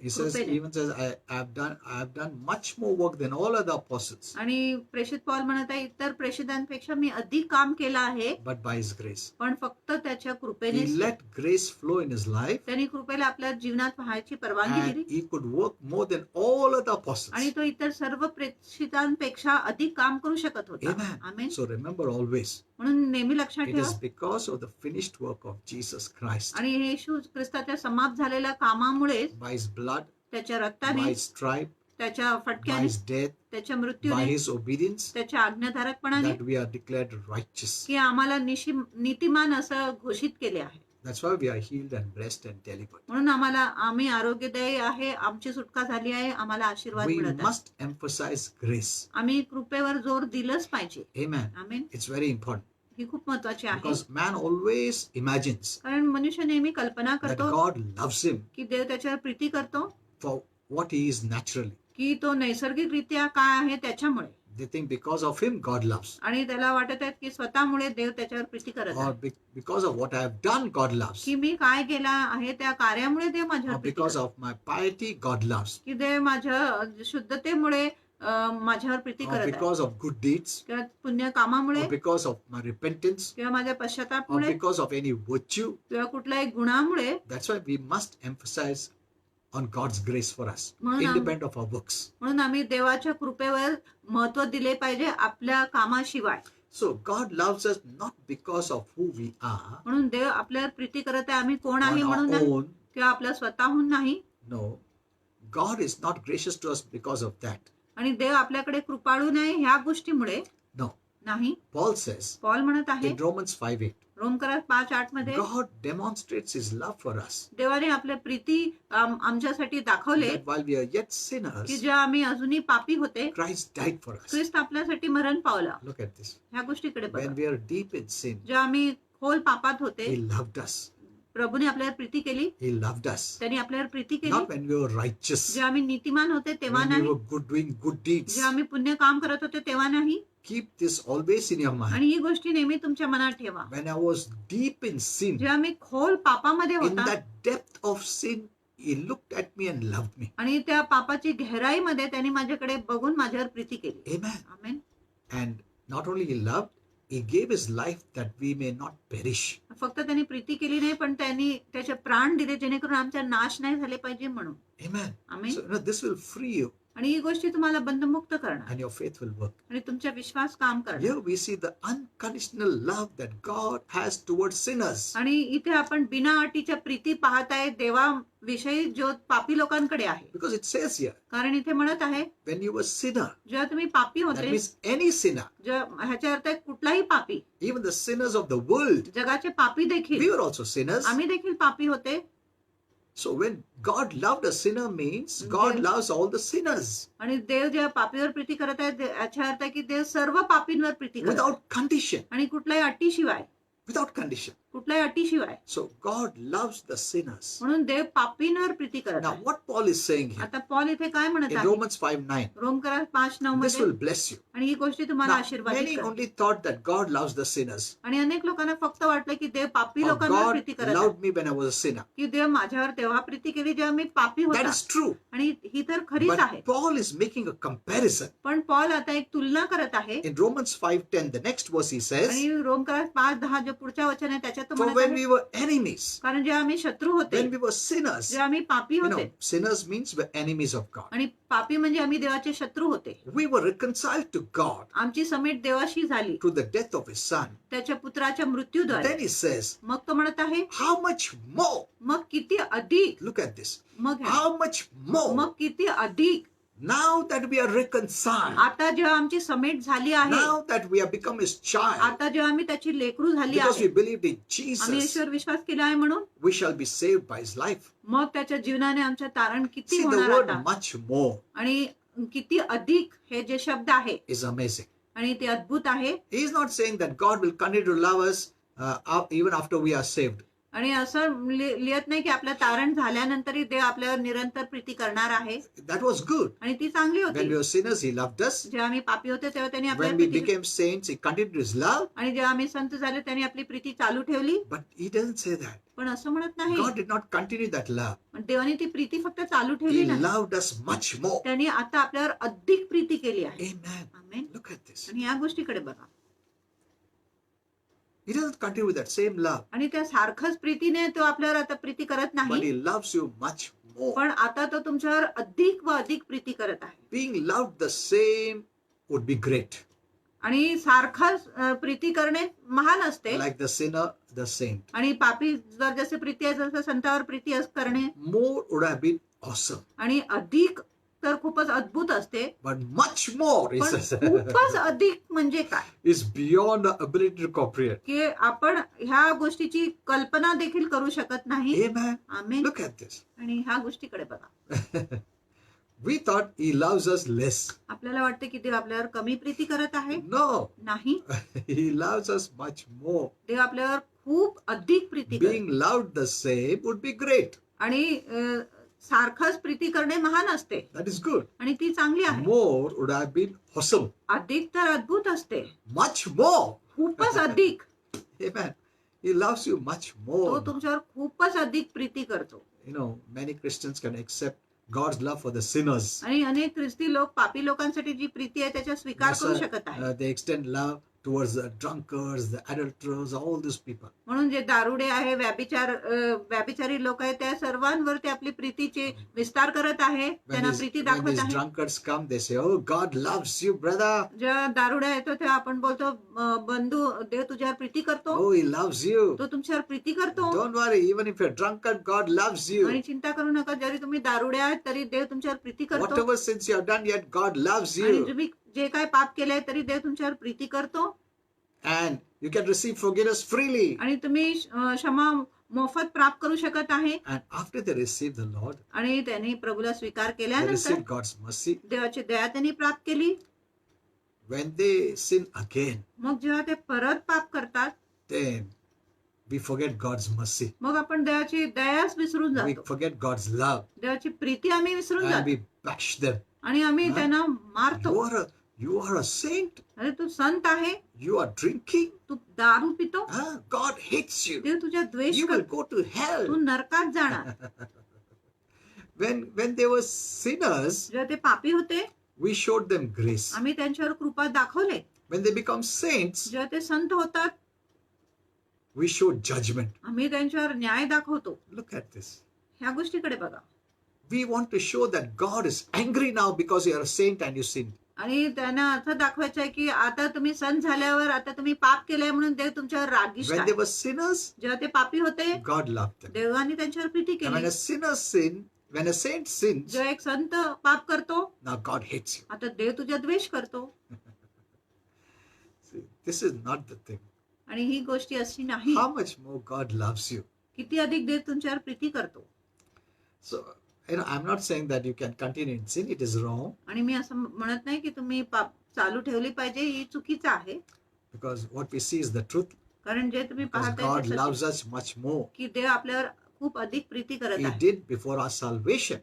He says, कृपेने. even says, I have done much more work than all other apostles, आणि प्रेषित पौल म्हणत आहे इतर प्रेषितांपेक्षा मी अधिक काम केलं आहे, but by his grace. पण फक्त त्याच्या कृपेने. He let grace flow in his life, त्यांनी कृपेला आपल्या जीवनात व्हायची परवानगी and दिली, he could work more than all other आणि apostles. तो इतर सर्व प्रेषितांपेक्षा अधिक काम करू शकत होता. Amen. आमेन. So remember always, म्हणून नेहमी लक्षात it ठेवा, is because of the finished work of Jesus Christ, आणि हे येशू ख्रिस्ताच्या समाप्त झालेल्या कामामुळे, by his blood, त्याच्या by रक्ताने, his stripe, त्याच्या by फटक्याने, his death, त्याच्या by मृत्यूने, his obedience, त्याच्या आज्ञाधारकपणाने, that we are declared righteous. की आम्हाला नीतिमान असं घोषित केले आहे. That's why we are healed and blessed and delivered. म्हणून आम्ही आरोग्यदायी आहे, आमची सुटका झाली आहे, आम्हाला आशीर्वाद We मिळत आहे. must emphasize grace. आम्ही कृपेवर जोर दिलंच पाहिजे. Amen. Amen. It's very important ही खूप महत्वाची आहे, because man always imagines कारण मनुष्य नेहमी कल्पना that करतो God loves him की देव त्याच्यावर प्रीती करतो, for what he is naturally. की तो नैसर्गिकरित्या काय आहे त्याच्यामुळे. They think because of him, God loves. आणि त्याला वाटत आहे की स्वतःमुळे देव त्याच्यावर प्रीती करत Or आहे, because of what I have done, God loves. की मी काय केला आहे त्या कार्यामुळे देव माझ्यावर Or प्रीती because करत, of my piety, God loves. की देव माझ्या शुद्धतेमुळे माझ्यावर प्रीती Or करत आहे, because of good deeds. किंवा पुण्य कामामुळे, Or because of my repentance. किंवा माझ्या Or पश्चातापामुळे, because of any virtue. किंवा कुठल्याही गुणामुळे. That's why we must emphasize on God's grace for us, म्हणून independent of our works. म्हणून आम्ही देवाच्या कृपेवर महत्व दिले पाहिजे आपल्या कामाशिवाय. So God loves us not because of who we are, म्हणून देव आपल्यावर प्रीती करत आहे आम्ही कोण आहे on म्हणून our नाही, own. किंवा आपल्या स्वतःहून नाही. No, God is not gracious to us because of that. आणि देव आपल्याकडे कृपाळू नाही ह्या गोष्टीमुळे No. नाही. Paul says पॉल म्हणत आहे in Romans 5:8, रोमकरात 5:8 मध्ये, God demonstrates His love for us. देवाने आपल्या प्रीती आमच्यासाठी दाखवले That while we are yet की sinners, जेव्हा आम्ही अजूनही पापी होते, Christ died for us. ख्रिस्त आपल्यासाठी मरण पावला. Look at this. ह्या गोष्टीकडे बघा. When we are deep in sin, जेव्हा आम्ही खोल पापात होते, He loved us. प्रभूने आपल्यावर प्रीती केली, He loved us. त्यांनी आपल्यावर प्रीती केली. Not when we were righteous, जेव्हा आम्ही नीतिमान होते तेव्हा when we नाही, were good, doing good deeds. जेव्हा आम्ही पुण्य काम करत होते तेव्हा नाही. Keep this always in your mind. आणि ही गोष्टी नेहमी तुमच्या मनात ठेवा. When I was deep in sin, जेव्हा मी खोल पापामध्ये in होता that depth of sin, He looked at me and loved me. आणि त्या पापाची गहराईमध्ये त्यांनी माझ्याकडे बघून माझ्यावर प्रीती केली. Amen. Amen. And not only He loved, He gave His life that we may not perish. फक्त त्यांनी प्रीती केली नाही, पण त्यांनी त्याचे प्राण दिले जेणेकरून आमचा नाश नाही झाले पाहिजे म्हणून. Amen. Amen. So this will free you आणि ही गोष्टी तुम्हाला बंधमुक्त करणार and your faith will work. आणि तुमच्या विश्वास काम करणार. Here we see the unconditional love that God has towards sinners. आणि इथे आपण बिना अटीच्या प्रीती पाहत आहे देवाविषयी जो पापी लोकांकडे आहे. Because it says here, कारण इथे म्हणत आहे when you were sinner, जेव्हा तुम्ही पापी that होते, means any sinner, ह्याच्या अर्थ आहे कुठलाही पापी, even the sinners of the world, जगाचे पापी we देखील, were also sinners. आम्ही देखील पापी होते. So when God loved a sinner means God loves all the sinners आणि देव जेव्हा पापीवर प्रीती करत आहे याचा अर्थ आहे की देव सर्व पापींवर प्रीती करत आहे. without condition, आणि कुठल्याही अटीशिवाय, without condition. कुठल्याही अटीशिवाय. So God loves the sinners. म्हणून देव पापींवर प्रीती करत Now आहे. what Paul is saying here आता पॉल इथे काय म्हणत in आहे Romans 5:9, रोमकरात 5:9 this मध्ये, will bless you. आणि ही गोष्टी तुम्हाला Now आशीर्वादित many करते. only thought that God loves the sinners. आणि अनेक लोकांना फक्त वाटलं की देव पापी Or लोकांवर God प्रीती करत आहे, loved me when I was a sinner. की देव माझ्यावर तेव्हा प्रीती केली जेव्हा मी पापी That होता. is true. आणि ही तर खरीच But आहे. Paul is making a comparison. पण पॉल आता एक तुलना करत आहे. In Romans 5:10, the next verse he says, आणि रोमकरात 5:10 जो पुढच्या वचन आहे त्याच्यात तो for म्हणत when आहे, we were enemies, कारण जेव्हा आम्ही शत्रू होते, when we were sinners, जेव्हा आम्ही पापी होते, sinners means we're enemies of God. आणि पापी म्हणजे आम्ही देवाचे शत्रू होते, We were reconciled to God आमची समेट देवाशी झाली through the death of His Son. त्याच्या पुत्राच्या मृत्यूद्वारे. Then he says, मग तो म्हणत आहे how much more? मग किती अधिक, Look at this. मग How much more? मग किती अधिक, Now that we are reconciled, आता जेव्हा आमची समेट झाली आहे, now that we have become His child, आता जेव्हा आम्ही त्याची लेकरू झाली because we आहे, believed in आम्ही Jesus, ईश्वर विश्वास केला आहे म्हणून, we shall be saved by His life. मग त्याच्या जीवनाने आमच्या तारण किती See, the होणार word आता. much more आणि किती अधिक हे जे शब्द आहे is amazing. आणि ते अद्भुत आहे. He is not saying that God will continue to love us even after we are saved. आणि असं लिहित नाही की आपलं तारण झाल्यानंतरही देव आपल्यावर निरंतर प्रीती करणार आहे. That was good. आणि ती चांगली When we होती. were sinners, He loved us. जेव्हा आम्ही पापी होते तेव्हा त्यांनी When आपल्यावर we Preeti, became saints, He continued His love. आणि जेव्हा आम्ही संत झाले त्यांनी आपली प्रीती चालू ठेवली. But He doesn't say that. पण असं म्हणत नाही, God did not continue that love. पण देवाने ती प्रीती फक्त चालू ठेवली He नाही, loved us much more. त्यांनी आता आपल्यावर अधिक प्रीती केली आहे. Amen. Amen. Look at this. आणि या गोष्टीकडे बघा. He doesn't continue with that same love, आणि त्या सारखंच प्रीतीने तो आपल्यावर आता प्रीती करत but नाही, He loves you much more. पण आता तो तुमच्यावर अधिक व अधिक प्रीती करत आहे. Being loved the same would be great. आणि सारखंच प्रीती करणे महान असते. Like the sinner, the saint. आणि पापी जर जसे प्रीती आहे तसं संतावर प्रीती करणे. More would have been awesome. आणि अधिक तर खूपच अद्भुत असते. But much more, he पण says, खूपच अधिक म्हणजे काय, is beyond our ability to comprehend. की आपण ह्या गोष्टीची कल्पना देखील करू शकत नाही. Amen. Amen. Look at this. आणि ह्या गोष्टीकडे बघा. We thought He loves us less. आपल्याला वाटते की देव आपल्यावर कमी प्रीती करत आहे. No, नाही, He loves us much more. देव आपल्यावर खूप अधिक प्रीती करत. Being loved the same would be great. आणि सारखंच प्रीती करणे महान असते That is good. आणि ती चांगली आहे. More would have been awesome. अधिक तर अद्भुत असते, Much more. खूपच अधिक. Amen. He loves you much तो more. तुमच्यावर खूपच अधिक प्रीती करतो. You know, many Christians can accept God's love for the sinners. आणि अनेक ख्रिस्ती लोक पापी लोकांसाठी जी प्रीती आहे त्याचा स्वीकार That's करू why, शकत आहे. they extend love towards the drunkards, the adulterers, all these people. म्हणून जे दारुडे आहे, व्याभिचारी लोक आहेत, त्या सर्वांवर ते आपली प्रीतीचे विस्तार करत आहे, त्यांना प्रीती When दाखवत these आहे. drunkards come, they say, "Oh, God loves you, brother. जेव्हा दारुडा येतो तेव्हा आपण बोलतो, बंधू, देव तुझ्यावर प्रीती करतो, Oh, He loves you. तो तुमच्यावर प्रीती करतो. Don't worry, even if you're drunkard, God loves you. आणि चिंता करू नका, जरी तुम्ही दारुडे आहात तरी देव तुमच्यावर प्रीती करतो. Whatever sins you have done, yet God loves आणि you. तुम्ही जे काय पाप केलंय तरी देव तुमच्यावर प्रीती करतो. And you can receive forgiveness freely." आणि तुम्ही क्षमा मोफत प्राप्त करू शकत आहे. And after they receive the Lord, आणि त्यांनी प्रभूला स्वीकार they केल्यानंतर receive God's mercy. देवाची दया त्यांनी प्राप्त केली. When they sin again, मग जेव्हा ते परत पाप करतात, then we forget God's mercy. मग आपण देवाची दयाच विसरून We जातो, forget God's love. देवाची प्रीती आम्ही विसरून And जातो we bash them. आणि आम्ही हा? त्यांना मारतो. You are a saint. अरे तू संत आहे, You are drinking. तू दारू पितो, God hates you. देव तुझ्या द्वेष You will करतो, go to तू hell. नरकात जाणार. When they were sinners, जेव्हा ते पापी होते, we showed them grace. आम्ही त्यांच्यावर कृपा दाखवले. When they become saints, जेव्हा ते संत होतात, we showed judgment. आम्ही त्यांच्यावर न्याय दाखवतो. Look at this. ह्या गोष्टीकडे बघा. We want to show that God is angry now because you are a saint and you sinned. आणि त्यांना असं दाखवायचं आहे की आता तुम्ही संत झाल्यावर आता तुम्ही पाप केलंय म्हणून देव तुमच्यावर रागिष्ट When आहे. they were sinners, जेव्हा ते पापी होते, God loved them. देवाने त्यांच्यावर प्रीती And when केली. a sinner sin, when a saint sins, जेव्हा एक संत पाप करतो, now God hates you. आता देव तुझा द्वेष करतो. See, this is not the thing. आणि ही गोष्टी अशी नाही. How much more God loves you. किती अधिक देव तुमच्यावर प्रीती करतो. So, I'm not saying that you can continue in sin. It is wrong. आणि मी असं म्हणत नाही की तुम्ही पाप चालू ठेवली पाहिजे, ही चुकीचं आहे. Because what we see is the truth. कारण जे तुम्ही Because पाहताय God ते सत्य, loves us much more. की देव आपल्यावर खूप अधिक प्रीती करत He आहे. did before our salvation.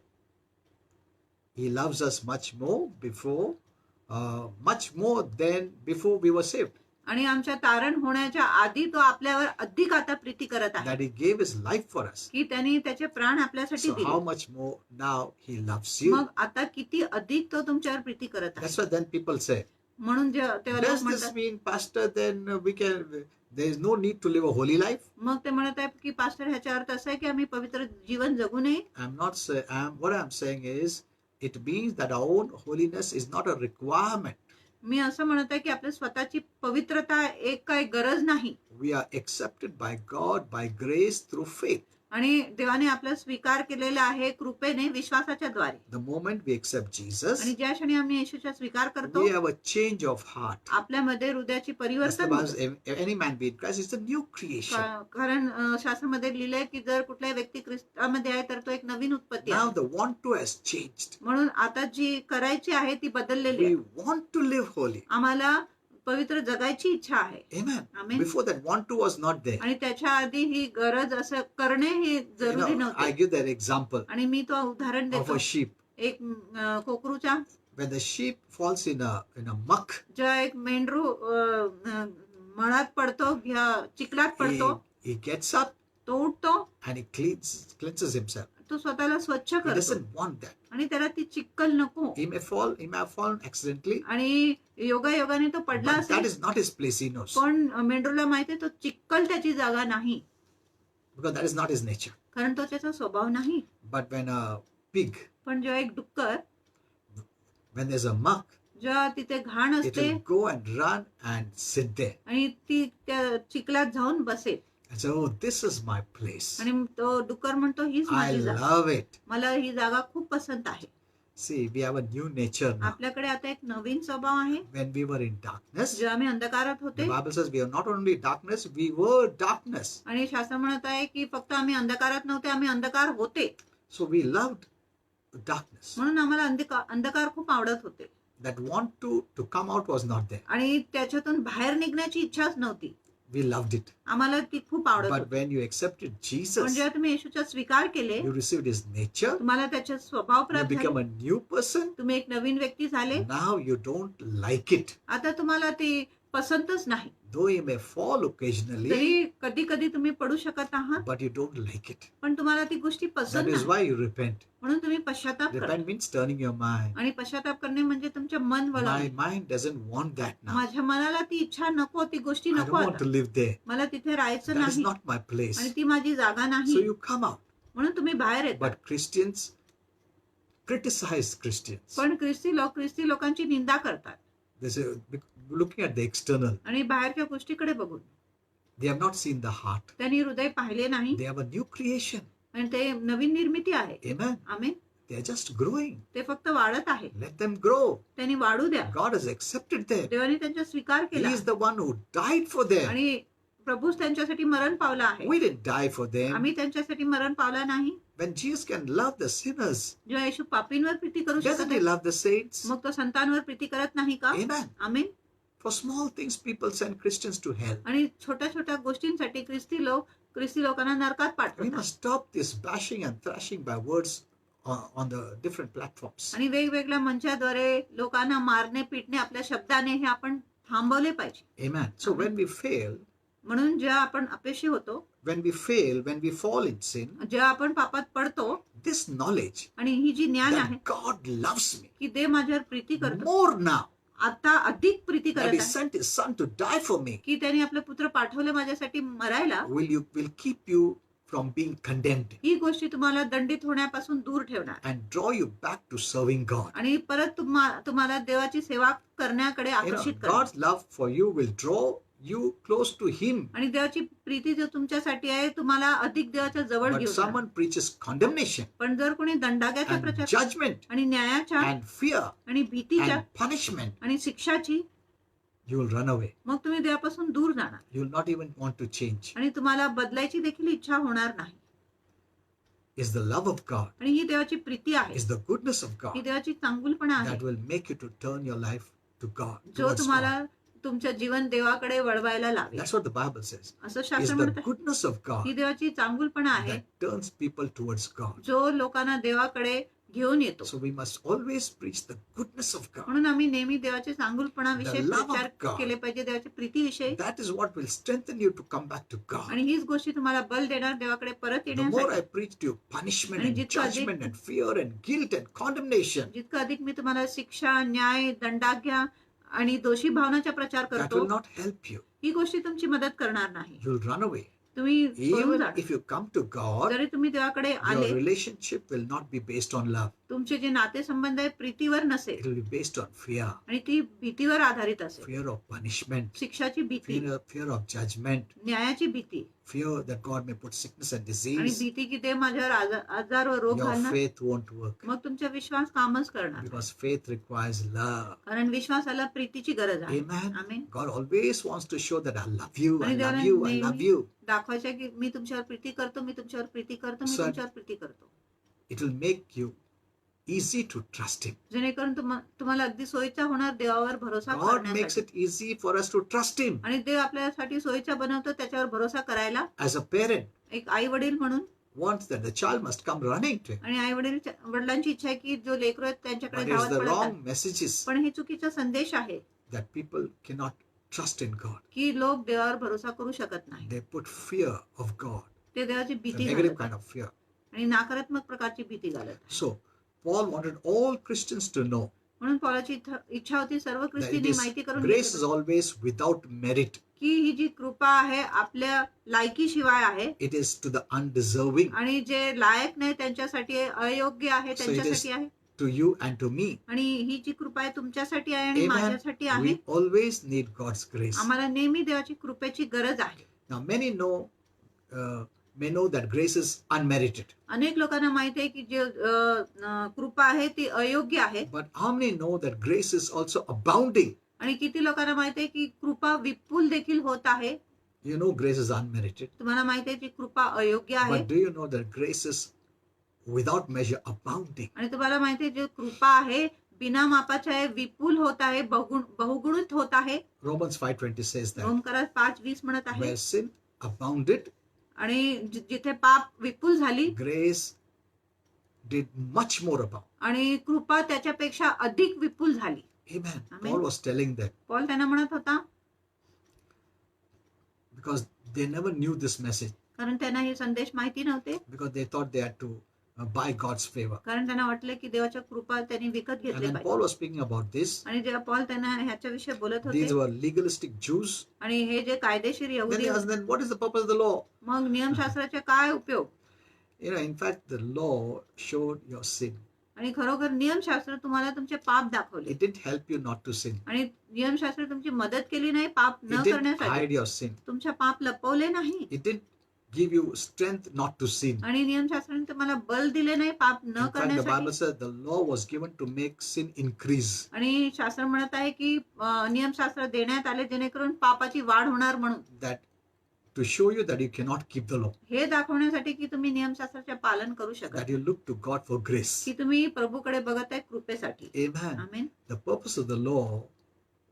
He loves us much more much more than before we were saved. आणि आमच्या तारण होण्याच्या आधी तो आपल्यावर अधिक आता प्रीती करत आहे, That He gave His life for us. की त्यांनी त्याचे प्राण आपल्यासाठी So how दिले. much more now He loves you? मग आता किती अधिक तो तुमच्यावर प्रीती करत आहे. That's why then people say, म्हणून तेव्हा लोक does this म्हणतात, mean, Pastor, then there is no need to live a holy life? मग ते म्हणत आहे की पास्टर ह्याचा अर्थ असा आहे की आम्ही पवित्र जीवन जगू नये. What I'm saying is, it means that our own holiness is not a requirement. मी असं म्हणत आहे की आपल्या स्वतःची पवित्रता एक काही गरज नाही. We are accepted by God by grace through faith. आणि देवाने आपला स्वीकार केलेला आहे कृपेने, विश्वासाच्या द्वारे. The moment we accept Jesus, आणि ज्या क्षणी आम्ही येशूचा स्वीकार करतो, we have a change of heart. आपल्यामध्ये हृदयाची As the परिवर्तन Bible होतं. says, if any man be in Christ, it's a new creation. कारण शास्त्रामध्ये लिहिलंय की जर कुठलाही व्यक्ती ख्रिस्तामध्ये आहे तर तो एक नवीन उत्पत्ती Now आहे. the want to has changed. म्हणून आता जी करायची आहे ती बदललेली आहे. We want to live holy. आम्हाला पवित्र जगायची इच्छा आहे. Amen. Amen. Before that, want to was not there. आणि त्याच्या आधी ही गरज असं करणे ही जरुरी I नव्हती. give that example आणि मी तो उदाहरण of देतो a sheep. एक कोकरूच्या. When the sheep falls in a muck, जेव्हा एक मेंढरू मळात पडतो, चिखलात पडतो, he gets up तो उठतो, and he cleanses himself. तो स्वतःला स्वच्छ He करतो. doesn't want that. आणि त्याला ती चिक्कल नको. He may have fallen accidentally, आणि योगायोगाने तो पडला but that असेल, is not his place, he knows. पण मेंढरूला माहितीये तो चिक्कल त्याची जागा नाही, Because that is not his nature. कारण तो त्याचा स्वभाव नाही. But when a pig, पण जेव्हा एक डुक्कर, when there's a muck, जेव्हा तिथे घाण it असते will go and run and sit there आणि ती त्या चिखलात जाऊन बसेल and say, "Oh, this is my place. आणि तो डुक्कर म्हणतो हीच I माझी जागा, love it." मला ही जागा खूप पसंत आहे. See, we have a new nature now. आपल्याकडे आता एक नवीन स्वभाव आहे. When we were in darkness, जेव्हा आम्ही अंधकारात the होते, Bible says we are not only darkness, we were darkness. आणि शास्त्र म्हणत आहे की फक्त आम्ही अंधकारात नव्हते, आम्ही अंधकार होते. So we loved darkness. म्हणून आम्हाला अंधकार खूप आवडत होते That want to come out was not there. आणि त्याच्यातून बाहेर निघण्याची इच्छाच नव्हती. We loved it. आम्हाला ती खूप आवडत But होती. when you accepted पण Jesus, जेव्हा तुम्ही येशूचा स्वीकार केले, you received his nature, तुम्हाला त्याचे स्वभाव you प्राप्त become झाले, a new person. तुम्ही एक नवीन व्यक्ती झाले. Now you don't like it. आता तुम्हाला ती पसंतच नाही. Though you may fall occasionally, तरी कधी कधी तुम्ही पडू शकत आहात, but you don't like it. पण तुम्हाला ती गोष्टी That पसंत is नाही. why you repent. म्हणून तुम्ही पश्चाताप करा. Repent means turning your mind. आणि पश्चाताप करणे म्हणजे तुमचे मन My वळवणे. mind doesn't want that now. माझ्या मनाला ती इच्छा नको, ती गोष्टी I नको don't want to आता. live there. मला तिथे राहायचं That is नाही not my place. आणि ती माझी जागा So नाही. you come out. म्हणून तुम्ही बाहेर येता. But Christians criticize Christians. पण ख्रिस्ती लोकांची निंदा करतात They say, looking at the external, आणि बाहेरच्या गोष्टीकडे बघून they have not seen the heart. त्यांनी हृदय पाहिले नाही. They have a new creation. आणि ते नवीन निर्मिती आहे. Amen. Amen. They are just growing. ते फक्त वाढत आहे. Let them grow. त्यांनी वाढू द्या. God has accepted them. देवाने त्यांचा स्वीकार He केला is the one who died for them. आणि प्रभूच त्यांच्यासाठी मरण पावला आहे. We didn't die for them. आम्ही त्यांच्यासाठी मरण पावला नाही. When Jesus can love the sinners, जेव्हा येशू पापींवर प्रीती करू doesn't शकत he नाही, love the saints? मग तो संतांवर प्रीती करत नाही का? Amen. Amen. For small things, people send Christians to hell. आणि छोट्या छोट्या गोष्टींसाठी ख्रिस्ती लोकांना नरकात We पाठवतात. must stop this bashing and thrashing by words on the different platforms. आणि वेगवेगळ्या मंचाद्वारे लोकांना मारणे पिटणे आपल्या शब्दाने हे आपण थांबवले पाहिजे. Amen. So Amen. when we fail, म्हणून जेव्हा आपण अपयशी होतो, when we fall in sin, जेव्हा आपण पापात पडतो, this knowledge आणि ही जी ज्ञान आहे that God loves me की देव माझ्यावर प्रीती करतो, more now, आता अधिक प्रीती that करत He आहे sent His Son to die for me, की त्यांनी आपले पुत्र पाठवले माझ्यासाठी मरायला. will keep you from being condemned ही गोष्टी तुम्हाला दंडित होण्यापासून दूर ठेवणार and draw you back to serving God. आणि परत तुम्हाला देवाची सेवा करण्याकडे आकर्षित करणार. God's love for you will draw you close to Him. आणि देवाची प्रीती जो तुमच्यासाठी आहे तुम्हाला अधिक देवाच्या जवळ But घेऊन जाणार. someone preaches condemnation पण जर कोणी दंडाग्याचा and प्रचार judgment आणि न्यायाच्या and fear आणि भीतीच्या and punishment, आणि शिक्षाची, you will run away. मग तुम्ही देवापासून दूर जाणार You will not even want to change. आणि तुम्हाला बदलायची देखील इच्छा होणार नाही. Is the love of God, आणि ही देवाची प्रीती आहे, is the goodness of he God देवाची चांगुलपणा आहे that will make you to turn your life to God. जो towards तुम्हाला God. तुमचं जीवन देवाकडे वळवायला लावेल. That's what the Bible says. असं Is शास्त्र the म्हणत आहे. goodness of God ही देवाची चांगुलपणा आहे that turns people towards God. जो लोकांना देवाकडे घेऊन येतो. So we must always preach the goodness of God. म्हणून आम्ही नेहमी देवाचे चांगुलपणाविषयी The love of प्रचार God. केले पाहिजे, देवाच्या प्रीतीविषयी. That is what will strengthen you to come back to God. आणि हीच गोष्टी तुम्हाला बल देणार देवाकडे परत The more I येण्यासाठी. preach to you punishment आणि and जितकं अधिक- judgment and fear and guilt and condemnation, जितकं अधिक मी तुम्हाला शिक्षा, न्याय, दंडाज्ञा आणि दोषी भावनाचा प्रचार that करतो, will not help you. ही गोष्टी तुमची मदत करणार नाही. You'll run away. तुम्ही पळून Even जाणार. if you come to God, जरी तुम्ही देवाकडे आले, your relationship will not be based on love. तुमचे जे नातेसंबंध आहे प्रीतीवर नसेल It will be based on fear, आणि ती भीतीवर आधारित असेल. fear of punishment, शिक्षाची भीती, fear of judgment, न्यायाची भीती fear that God may put sickness and आणि disease. भीती की देव माझ्यावर आजार व रोग Your घालणार. faith won't work मग तुमचा विश्वास कामच करणार, because faith requires love. कारण विश्वासाला प्रीतीची गरज आहे. Amen. Amen. God always wants to show that I love you, I आणि love देवाने you, I love नेहमी you. दाखवायचे की मी तुमच्यावर प्रीती करतो, मी तुमच्यावर प्रीती करतो, मी Sir. तुमच्यावर प्रीती करतो. It will make you easy to trust Him. जेणेकरून तुम्हाला अगदी सोयीचा होणार देवावर भरोसा God makes करण्यासाठी. it easy for us to trust Him. आणि देव आपल्यासाठी सोयीचा बनवतो त्याच्यावर भरोसा करायला. As a parent, एक आई वडील म्हणून wants that the child must come running to Him. आणि आई वडिलांची इच्छा आहे की जो लेकरू आहेत त्यांच्याकडे But it's धावत the पडतात. wrong messages पण हे चुकीचा संदेश आहे that people cannot trust in God. की लोक देवावर भरोसा करू शकत नाही. They put fear of God, ते देवाची the भीती negative घालतात kind of fear. आणि नकारात्मक प्रकारची भीती घालत. So, Paul wanted all Christians to know म्हणून पौलाची इच्छा होती सर्व that it ख्रिस्तींनी is, माहिती करून grace is घेतली always without merit. की ही जी कृपा आहे आपल्या लायकीशिवाय आहे It is to the undeserving, आणि जे लायक नाही त्यांच्यासाठी आहे, अयोग्य आहे So it is- त्यांच्यासाठी आहे. to you and to me. आणि ही जी कृपा आहे तुमच्यासाठी आहे आणि Amen. माझ्यासाठी आहे. We always need God's grace. आम्हाला नेहमी देवाची कृपेची गरज आहे. Now, many may know that grace is unmerited. अनेक लोकांना माहिती आहे की जे कृपा आहे ती अयोग्य आहे. But how many know that grace is also abounding? आणि किती लोकांना माहिती आहे की कृपा विपुल देखील होत आहे. You know grace is unmerited. तुम्हाला माहिती आहे की कृपा अयोग्य आहे. But do you know that grace is without measure abounding? आणि तुम्हाला माहिती आहे जे कृपा आहे बिना मापाचे आहे, विपुल होत आहे, बहुगुणित होत आहे. Romans 5:20 says that रोमकरात 5:20 म्हणत आहे. where sin abounded, आणि जिथे पाप विपुल झाली, grace did much more abound. आणि कृपा त्याच्यापेक्षा अधिक विपुल झाली. Amen. Amen. Paul was telling them Paul त्यांना म्हणत होता, because they never knew this message, कारण त्यांना हे संदेश माहिती नव्हते, because they thought they had to buy God's favor. कारण त्यांना वाटलं की देवाच्या कृपा त्यांनी विकत And घेतले when पाहिजे. Paul was speaking about this, आणि जेव्हा पौल त्यांना ह्याच्याविषयी बोलत होते, these were legalistic Jews. आणि हे जे कायदेशीर Then यहुदी, he asked them, what is the purpose of the law? मग नियमशास्त्राचे काय उपयोग? In fact, the law showed your sin. आणि खरोखर नियमशास्त्र तुम्हाला तुमचे पाप दाखवले, It didn't help you not to sin. आणि नियमशास्त्र तुमची मदत केली नाही पाप न It didn't करण्यासाठी, hide your sin. तुमच्या पाप लपवले नाही. It didn't give you strength not to sin. आणि नियमशास्त्राने तुम्हाला बल दिले नाही पाप न In fact, the करण्यासाठी. Bible says the law was given to make sin increase. आणि शास्त्र म्हणत आहे की नियमशास्त्र देण्यात आले जेणेकरून पापाची वाढ होणार म्हणून, That to show you that you cannot keep the law. हे दाखवण्यासाठी की तुम्ही नियमशास्त्राचे पालन करू शकत, That you look to God for grace. की तुम्ही प्रभूकडे बघत आहे कृपेसाठी. Amen. Amen. The purpose of the law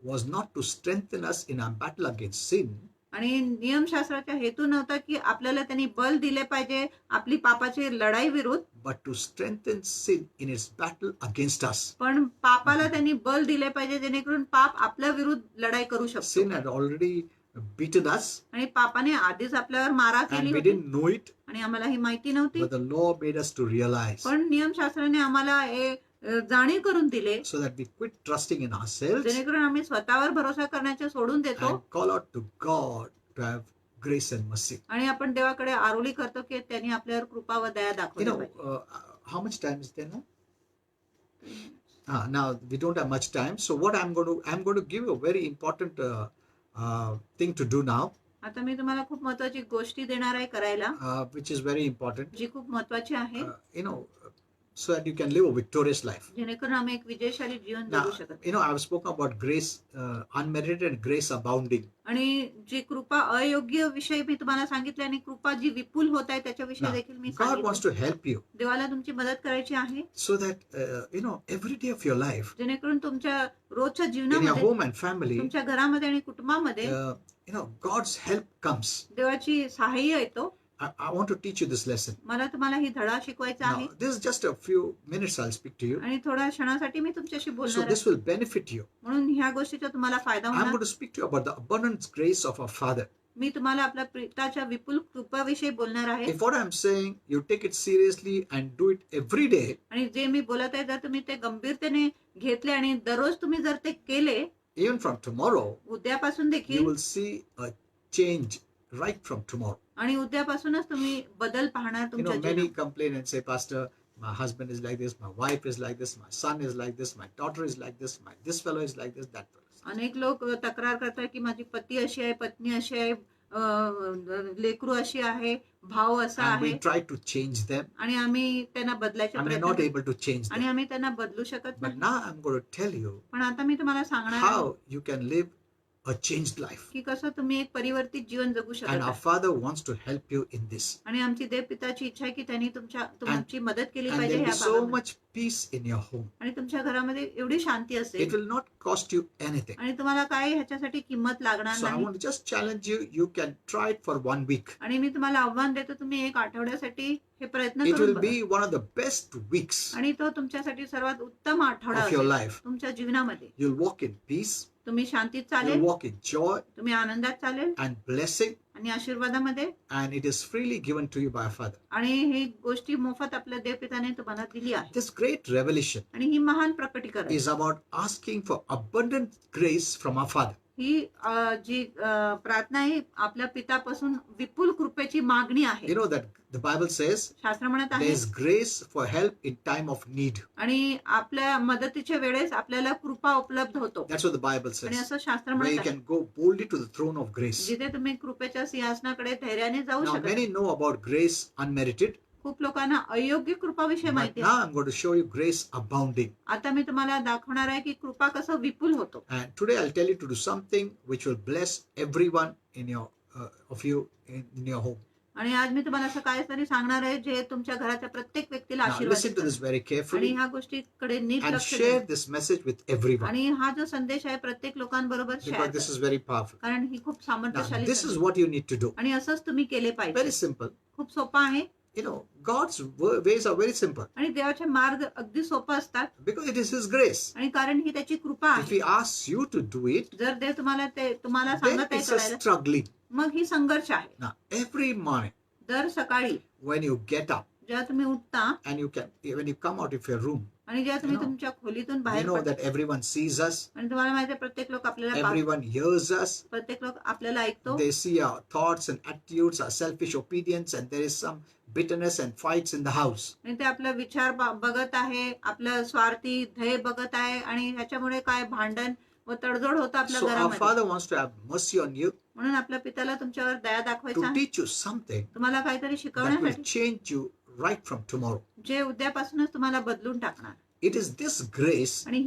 was not to strengthen us in our battle against sin, आणि नियमशास्त्राचा हेतू नव्हता की आपल्याला त्यांनी बल दिले पाहिजे आपली पापाची लढाई विरुद्ध, but to strengthen sin in its battle against us. पण पापाला त्यांनी बल दिले पाहिजे जेणेकरून पाप आपल्या विरुद्ध लढाई करू शकतो. Sin had already beaten us, आणि पापाने आधीच आपल्यावर मारा and केली we होती, didn't know it, आणि आम्हाला ही माहिती नव्हती. but the law made us to realize, पण नियमशास्त्राने आम्हाला हे जाणीव करून दिले, so that we quit trusting in ourselves जेणेकरून आम्ही स्वतःवर भरोसा करण्याचे सोडून देतो, and call out to God to have grace and mercy. आणि आपण देवाकडे आरोळी करतो की त्यांनी आपल्यावर कृपा व दया You दाखवली know, पाहिजे. how much time is there now? Now we don't have much time, so what I'm going to give you a very important thing to do now, आता मी तुम्हाला खूप महत्वाची गोष्टी देणार आहे करायला, which is very important. जी खूप महत्वाची आहे, So that you can live a victorious life. जेणेकरून आम्ही एक विजयशाली जीवन Now, जगू शकत. I've spoken about grace unmerited and grace abounding. आणि जी कृपा अयोग्य विषयी मी तुम्हाला सांगितले, आणि कृपा जी विपुल होत आहे त्याच्याविषयी Now, देखील मी God wants सांगितले. to help you देवाला तुमची मदत करायची आहे, so that every day of your life, जेणेकरून तुमच्या रोजच्या in your जीवनामध्ये, home and family, तुमच्या घरामध्ये आणि कुटुंबामध्ये God's help comes. देवाची सहाय्य येतो. I want to teach you this lesson. मला तुम्हाला ही धडा शिकवायचा आहे, Now, this is just a few minutes I'll speak to you. आणि थोड्या क्षणासाठी मी तुमच्याशी So बोलणार this आहे, will benefit you. म्हणून ह्या गोष्टीचा तुम्हाला फायदा I'm होणार. going to speak to you about the abundant grace of our Father. मी तुम्हाला आपल्या पिताच्या विपुल कृपाविषयी बोलणार आहे. If what I'm saying, you take it seriously and do it every day, आणि जे मी बोलत आहे जर तुम्ही ते गंभीरतेने घेतले आणि दररोज तुम्ही जर ते केले, even from tomorrow, उद्यापासून you देखील, will see a change right from tomorrow. आणि उद्यापासूनच तुम्ही बदल पाहणार तुमच्या Many जीवनात. complain and say, Pastor, my husband is like this, my wife is like this, my son is like this, my daughter is like this, this fellow is like this, that fellow is. अनेक लोक तक्रार करतात की माझी पती अशी आहे, पत्नी अशी आहे, लेकरू अशी आहे, भाव असा And आहे, we try to change them, आणि आम्ही त्यांना बदलायचे and we're प्रयत्न not करतो, able to change आणि them. आम्ही त्यांना बदलू शकत But नाही. now I'm going to tell you पण आता मी तुम्हाला सांगणार आहे how you can live a changed life. की कसं तुम्ही एक परिवर्तित जीवन जगू And शकत our आहे. Father wants to help you in this. आणि आमची देवपिताची इच्छा आहे की त्यांनी तुमची मदत केली And पाहिजे there will ह्या be so भागामध्ये. much peace in your home. आणि तुमच्या घरामध्ये एवढी शांती It असेल, will not cost you anything. आणि तुम्हाला काही ह्याच्यासाठी किंमत लागणार So I नाही. want to just challenge you. You can try it for 1 week. आणि मी तुम्हाला आव्हान देतो, तुम्ही एक आठवड्यासाठी हे प्रयत्न It करून will बघा. be one of the best weeks आणि तो तुमच्यासाठी सर्वात उत्तम आठवडा of your असेल life. तुमच्या जीवनामध्ये. You'll walk in peace. तुम्ही शांतीत You'll चालेल, walk in joy तुम्ही आनंदात चालेल, and blessing. आणि आशीर्वादामध्ये. And it is freely given to you by our Father. आणि ही गोष्टी मोफत आपल्या देवपिताने तुम्हाला दिली आहे. This great revelation आणि ही महान प्रकटीकरण is about asking for abundant grace from our Father. ही जी प्रार्थना आहे आपल्या पितापासून विपुल कृपेची मागणी आहे. You know that the Bible says शास्त्र म्हणत there आहे, is grace for help in time of need. आणि आपल्या मदतीच्या वेळेस आपल्याला कृपा उपलब्ध होतो. That's what the Bible आणि says. असं शास्त्र Where म्हणत you आहे, can go boldly to the throne of grace. जिथे तुम्ही कृपेच्या सिंहासनाकडे धैर्याने जाऊ Now शकता. many know about grace unmerited, खूप लोकांना अयोग्य कृपाविषयी but माहिती now आहे. I'm going to show you grace abounding. आता मी तुम्हाला दाखवणार आहे की कृपा कसं विपुल होतो. And today I'll tell you to do something which will bless everyone in your of you in your home. आणि आज मी तुम्हाला असं काहीतरी सांगणार आहे जे तुमच्या घराच्या प्रत्येक व्यक्तीला Now आशीर्वाद listen to this देतं. very आणि carefully ह्या गोष्टीकडे नीट and लक्ष share द्या. this message with everyone आणि हा जो संदेश आहे प्रत्येक लोकांबरोबर शेअर because this करा. is very powerful. कारण ही खूप Now सामर्थ्यशाली this is संदेश. what you need to do. आणि असंच तुम्ही केले Very पाहिजे. simple. खूप सोपं आहे You know, God's ways are very simple आणि देवाचे मार्ग अगदी सोपं असतात because it is His grace. आणि कारण ही त्याची कृपा If आहे. He asks you to do it, जर देव तुम्हाला then सांगत आहे it's a करायला, struggling. मग ही संघर्ष आहे. Now, every morning दर सकाळी when you get up जेव्हा तुम्ही उठता and when you come out of your room, आणि जेव्हा तुम्ही You know, तुमच्या खोलीतून you बाहेर know पडता that everyone sees us, आणि तुम्हाला माहिती आहे प्रत्येक लोक आपल्याला everyone hears us. प्रत्येक लोक आपल्याला ऐकतो They see our thoughts and attitudes, our selfish opinions, and there is some bitterness and fights in the house. आणि ते आपला विचार बघत आहे, आपलं स्वार्थी ध्येय बघत आहे आणि ह्याच्यामुळे काय भांडण व तडजोड होतं आपल्या So our घरामध्ये. Father wants to have mercy on you म्हणून आपल्या पित्याला तुमच्यावर दया to दाखवायचा आहे. teach you something तुम्हाला काहीतरी that will शिकवण्यासाठी change you right from tomorrow. जे उद्यापासूनच तुम्हाला बदलून टाकणार. It is this grace आणि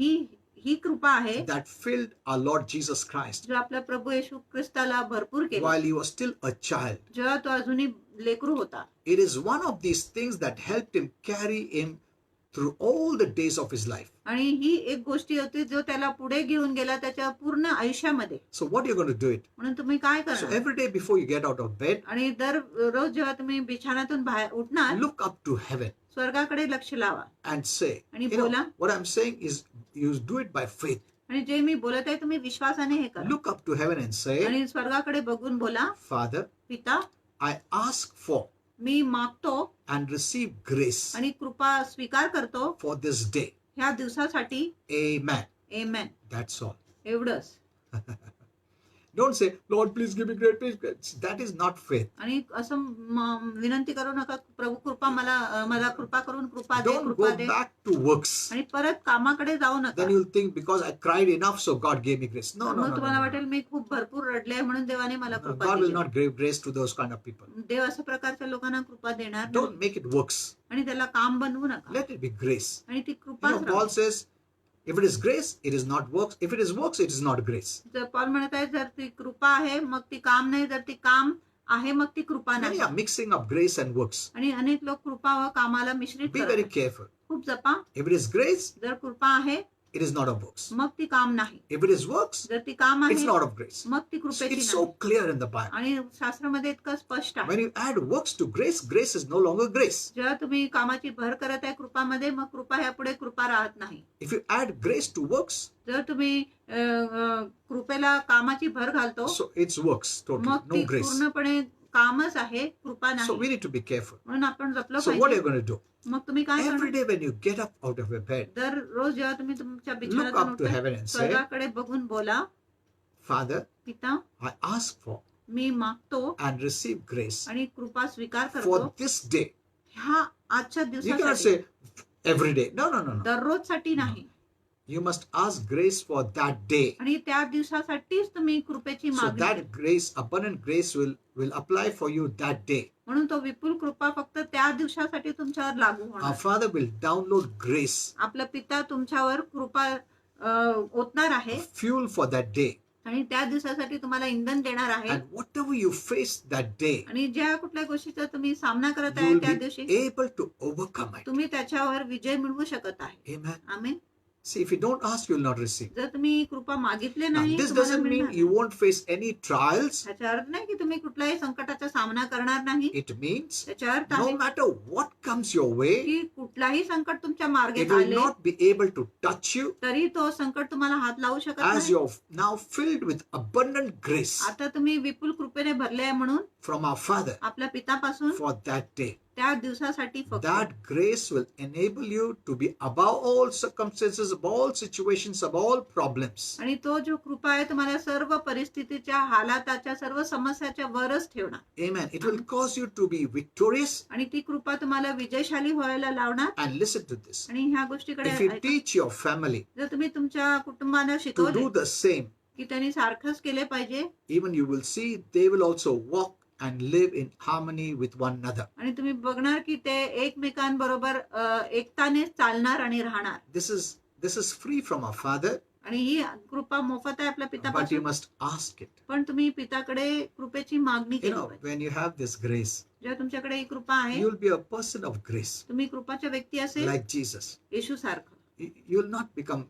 ही कृपा आहे that filled our Lord Jesus Christ जो आपल्या प्रभू येशू ख्रिस्ताला भरपूर केला while he was still a child. जेव्हा तो अजूनही लेकरू होता. It is one of these things that helped him carry him through all the days of his life. आणि ही एक गोष्टी होती जो त्याला पुढे घेऊन गेला त्याच्या पूर्ण आयुष्यामध्ये. So what are you going to do it? म्हणून तुम्ही काय So करणार. every day before you get out of bed, आणि रोज जेव्हा तुम्ही बिछाण्यातून बाहेर उठणार look up to heaven स्वर्गाकडे लक्ष लावा and say, आणि you know, बोला. what I'm saying is you do it by faith. आणि जे मी बोलत आहे तुम्ही विश्वासाने हे करा. Look up to heaven and say, आणि स्वर्गाकडे बघून बोला, Father, पिता I ask for मी मागतो and receive grace आणि कृपा स्वीकार करतो for this day. ह्या दिवसासाठी. Amen. आमेन. That's all. एवढंच. Don't say, Lord, please give me grace. That is not faith. आणि असं विनंती करू नका प्रभू कृपा मला कृपा करून कृपा दे Don't कृपा go they back to works. आणि परत कामाकडे जाऊ नका. Then you'll think because I cried enough, so God gave me grace. No, no, मग no, तुम्हाला no, वाटेल no. मी खूप भरपूर रडले म्हणून देवाने मला No, कृपा God will दिली. not give grace to those kind of people. देव अशा प्रकारच्या लोकांना कृपा देणार Don't नाही. make it works. आणि त्याला काम बनवू नका. Let it be grace. आणि ती You कृपाच know, राहू. Paul says, if it is grace, it is not works. If it is works, it is not grace. जर पॉल म्हणत आहे जर ती कृपा आहे मग ती काम नाही, जर ती काम आहे मग ती कृपा Many नाही. are mixing up grace and works. आणि अनेक लोक कृपा व कामाला मिश्रित Be very करतात. careful. खूप जपा. If it is grace, जर कृपा आहे it is not of works. मग ती काम नाही. If it is works, जर ती काम it's आहे not of grace. मग ती कृपेची It's so नाही. clear in the Bible. आणि शास्त्रामध्ये इतकं स्पष्ट आहे. When you add works to grace, grace is no longer grace. जेव्हा तुम्ही कामाची भर करत आहे कृपामध्ये मग कृपा ह्या पुढे कृपा राहत नाही. If you add grace to works, जर तुम्ही कृपेला कामाची भर घालतो so it's works totally, मग no ती grace. पूर्णपणे कामच आहे कृपा So नाही. we need to be careful. म्हणून आपण जपलं So what are पाहिजे. you going to do? मग तुम्ही काय Every करणार. day when you get up out of your bed, दररोज जेव्हा तुम्ही तुमच्या look बिछाण्यातून up to उठता heaven and say, स्वर्गाकडे बघून बोला, Father, पिता I ask for मी मागतो and receive grace आणि कृपा स्वीकार for करतो this day. ह्या आजच्या You cannot दिवसासाठी. say every day. No, no, no, no. दररोजसाठी नाही. You must ask grace for that day. आणि त्या दिवसासाठीच तुम्ही कृपेची So मागणी that करा. grace, abundant grace will apply for you that day. म्हणून तो विपुल कृपा फक्त त्या दिवसासाठी तुमच्यावर लागू Our होणार. Father will download grace, आपला पिता तुमच्यावर कृपा ओतणार आहे fuel for that day. आणि त्या दिवसासाठी तुम्हाला इंधन देणार आहे. And whatever you face that day, आणि ज्या कुठल्या गोष्टीचा तुम्ही सामना करत you आहे will त्या be दिवशी able to overcome it. तुम्ही त्याच्यावर विजय मिळवू शकत आहे. Amen. Amen. See, if you don't ask, you will not receive. जर तुम्ही कृपा मागितले Now, नाही this तुम्हाला doesn't mean मिळणार you नाही. won't face any trials. त्याचा अर्थ नाही की तुम्ही कुठल्याही संकटाचा सामना करणार नाही. It means त्याचा अर्थ no आहे matter what comes your way, की कुठलाही संकट तुमच्या मार्गे it will आले not be able to touch you तरी तो संकट तुम्हाला हात लावू शकत as नाही. you're now filled with abundant grace आता तुम्ही विपुल कृपेने भरले आहे म्हणून from our Father आपल्या पितापासून for that day. त्या दिवसासाठी फक्त That grace will enable you to be above all circumstances, above all situations, above all problems. आणि तो जो कृपा आहे तुम्हाला सर्व परिस्थितीच्या हालाताच्या सर्व समस्याच्या वरच ठेवणार. Amen. It will cause you to be victorious. आणि ती कृपा तुम्हाला विजयशाली व्हायला लावणार. And listen to this. आणि ह्या गोष्टीकडे If you ऐका. teach your family जर तुम्ही तुमच्या कुटुंबाला to शिकवले do the same, की त्यांनी सारखंच केले पाहिजे even you will see they will also walk and live in harmony with one another. आणि तुम्ही बघणार की ते एकमेकांबरोबर एकताने चालणार आणि राहणार. This is free from our Father. आणि ही कृपा मोफत आहे आपल्या but you पितापासून, must ask it. पण तुम्ही पिताकडे कृपेची मागणी You केली know, पाहिजे. when you have this grace, जेव्हा तुमच्याकडे ही कृपा आहे, you will be a person of grace, तुम्ही कृपाच्या व्यक्ती असेल like Jesus. येशू सारखं. You will not become,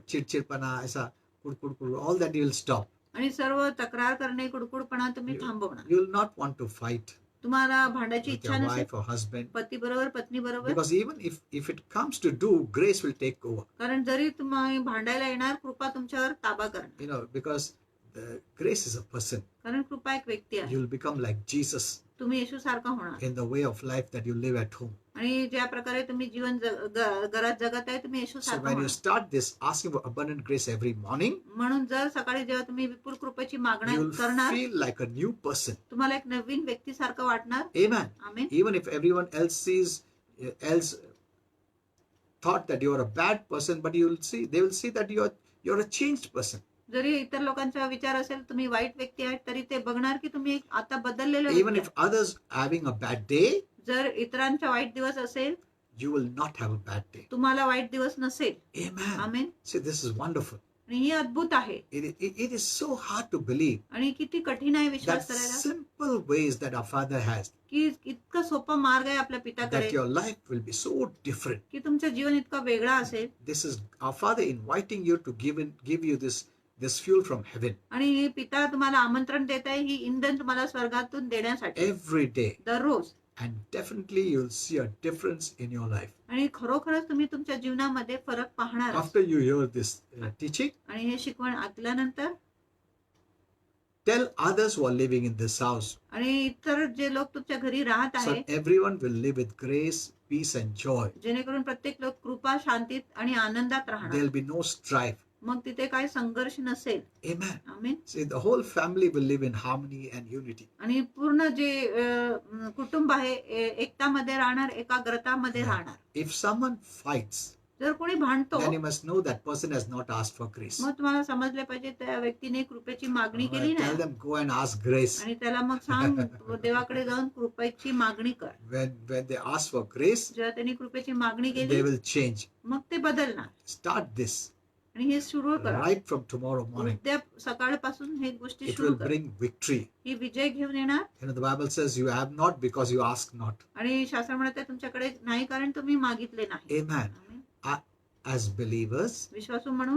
चिडचिडपणा, ऐसा कुडकुड, all that you will stop. आणि सर्व तक्रार करणे, कुडकुडपणा तुम्ही थांबवणार. You will not want to fight तुम्हाला भांडायची with इच्छा your नसेल wife or husband, पती बरोबर, पत्नी बरोबर. because even if it comes to do, grace will take over. कारण जरी तुम्ही भांडायला येणार, कृपा तुमच्यावर ताबा करणार. Because the grace is a person. कारण कृपा एक व्यक्ती आहे. You will become like Jesus तुम्ही येशू सारखा होणार. in the way of life that you live at home. आणि ज्या प्रकारे तुम्ही जीवन घरात जगत आहे, तुम्ही येशू So सारखा when you होणार. start this asking for abundant grace every morning, म्हणून जर सकाळी जेव्हा तुम्ही विपुल कृपेची मागणी you will करणार, feel like a new person. तुम्हाला एक नवीन व्यक्ती सारखं वाटणार. Amen. Amen. Even if everyone else thought that you are a bad person, but they will see that you're a changed person. जरी इतर लोकांचा विचार असेल तुम्ही वाईट व्यक्ती आहेत, तरी ते बघणार की तुम्ही एक आता बदललेले Even if others are having a bad day, जर इतरांचा वाईट दिवस असेल, you will not have a bad day. तुम्हाला वाईट दिवस नसेल. Amen. Amen. See, this is wonderful. आणि ही अद्भुत आहे. It is so hard to believe आणि किती कठीण आहे that विश्वास करायला, simple ways that our Father has, की इतका सोपा मार्ग आहे आपल्या that पिताकडे, your life will be so different. की तुमचं जीवन इतका वेगळा असेल. This is our Father inviting you to give you this fuel from heaven आणि पिता तुम्हाला आमंत्रण देत आहे ही इंधन तुम्हाला स्वर्गातून देण्यासाठी every day, दररोज. and definitely you'll see a difference in your life आणि खरोखरच तुम्ही तुमच्या जीवनामध्ये फरक पाहणार आहात. after you hear this teaching. आणि हे शिकवण ऐकल्यानंतर Tell others who are living in this house, आणि इतर जे लोक तुमच्या घरी राहत so आहे, everyone will live with grace, peace, and joy. जेणेकरून प्रत्येक लोक कृपा, शांतीत आणि आनंदात राहणार. There'll be no strife. मग तिथे काही संघर्ष नसेल. Amen. Amen. See, the whole family will live in harmony and unity. आणि पूर्ण जे कुटुंब आहे एकतामध्ये राहणार, एकाग्रतामध्ये राहणार. If someone fights, जर कोणी भांडतो, then you must know that person has not asked for grace. मग तुम्हाला समजले पाहिजे त्या व्यक्तीने कृपेची मागणी केली Tell नाही. them, go and ask grace. आणि त्याला मग सांग देवाकडे जाऊन कृपेची मागणी कर. When they ask for grace, जेव्हा त्यांनी कृपेची मागणी they केली, will change. मग ते बदलणार. Start this आणि हे सुरू करा. right from tomorrow morning. उद्या सकाळपासून हे गोष्टी It सुरू will करा. bring victory. ही विजय घेऊन येणार. The Bible says you have not because you ask not. आणि शास्त्र म्हणत आहे तुमच्याकडे नाही कारण तुम्ही मागितले नाही. Amen. आमेन. As believers, विश्वासू म्हणून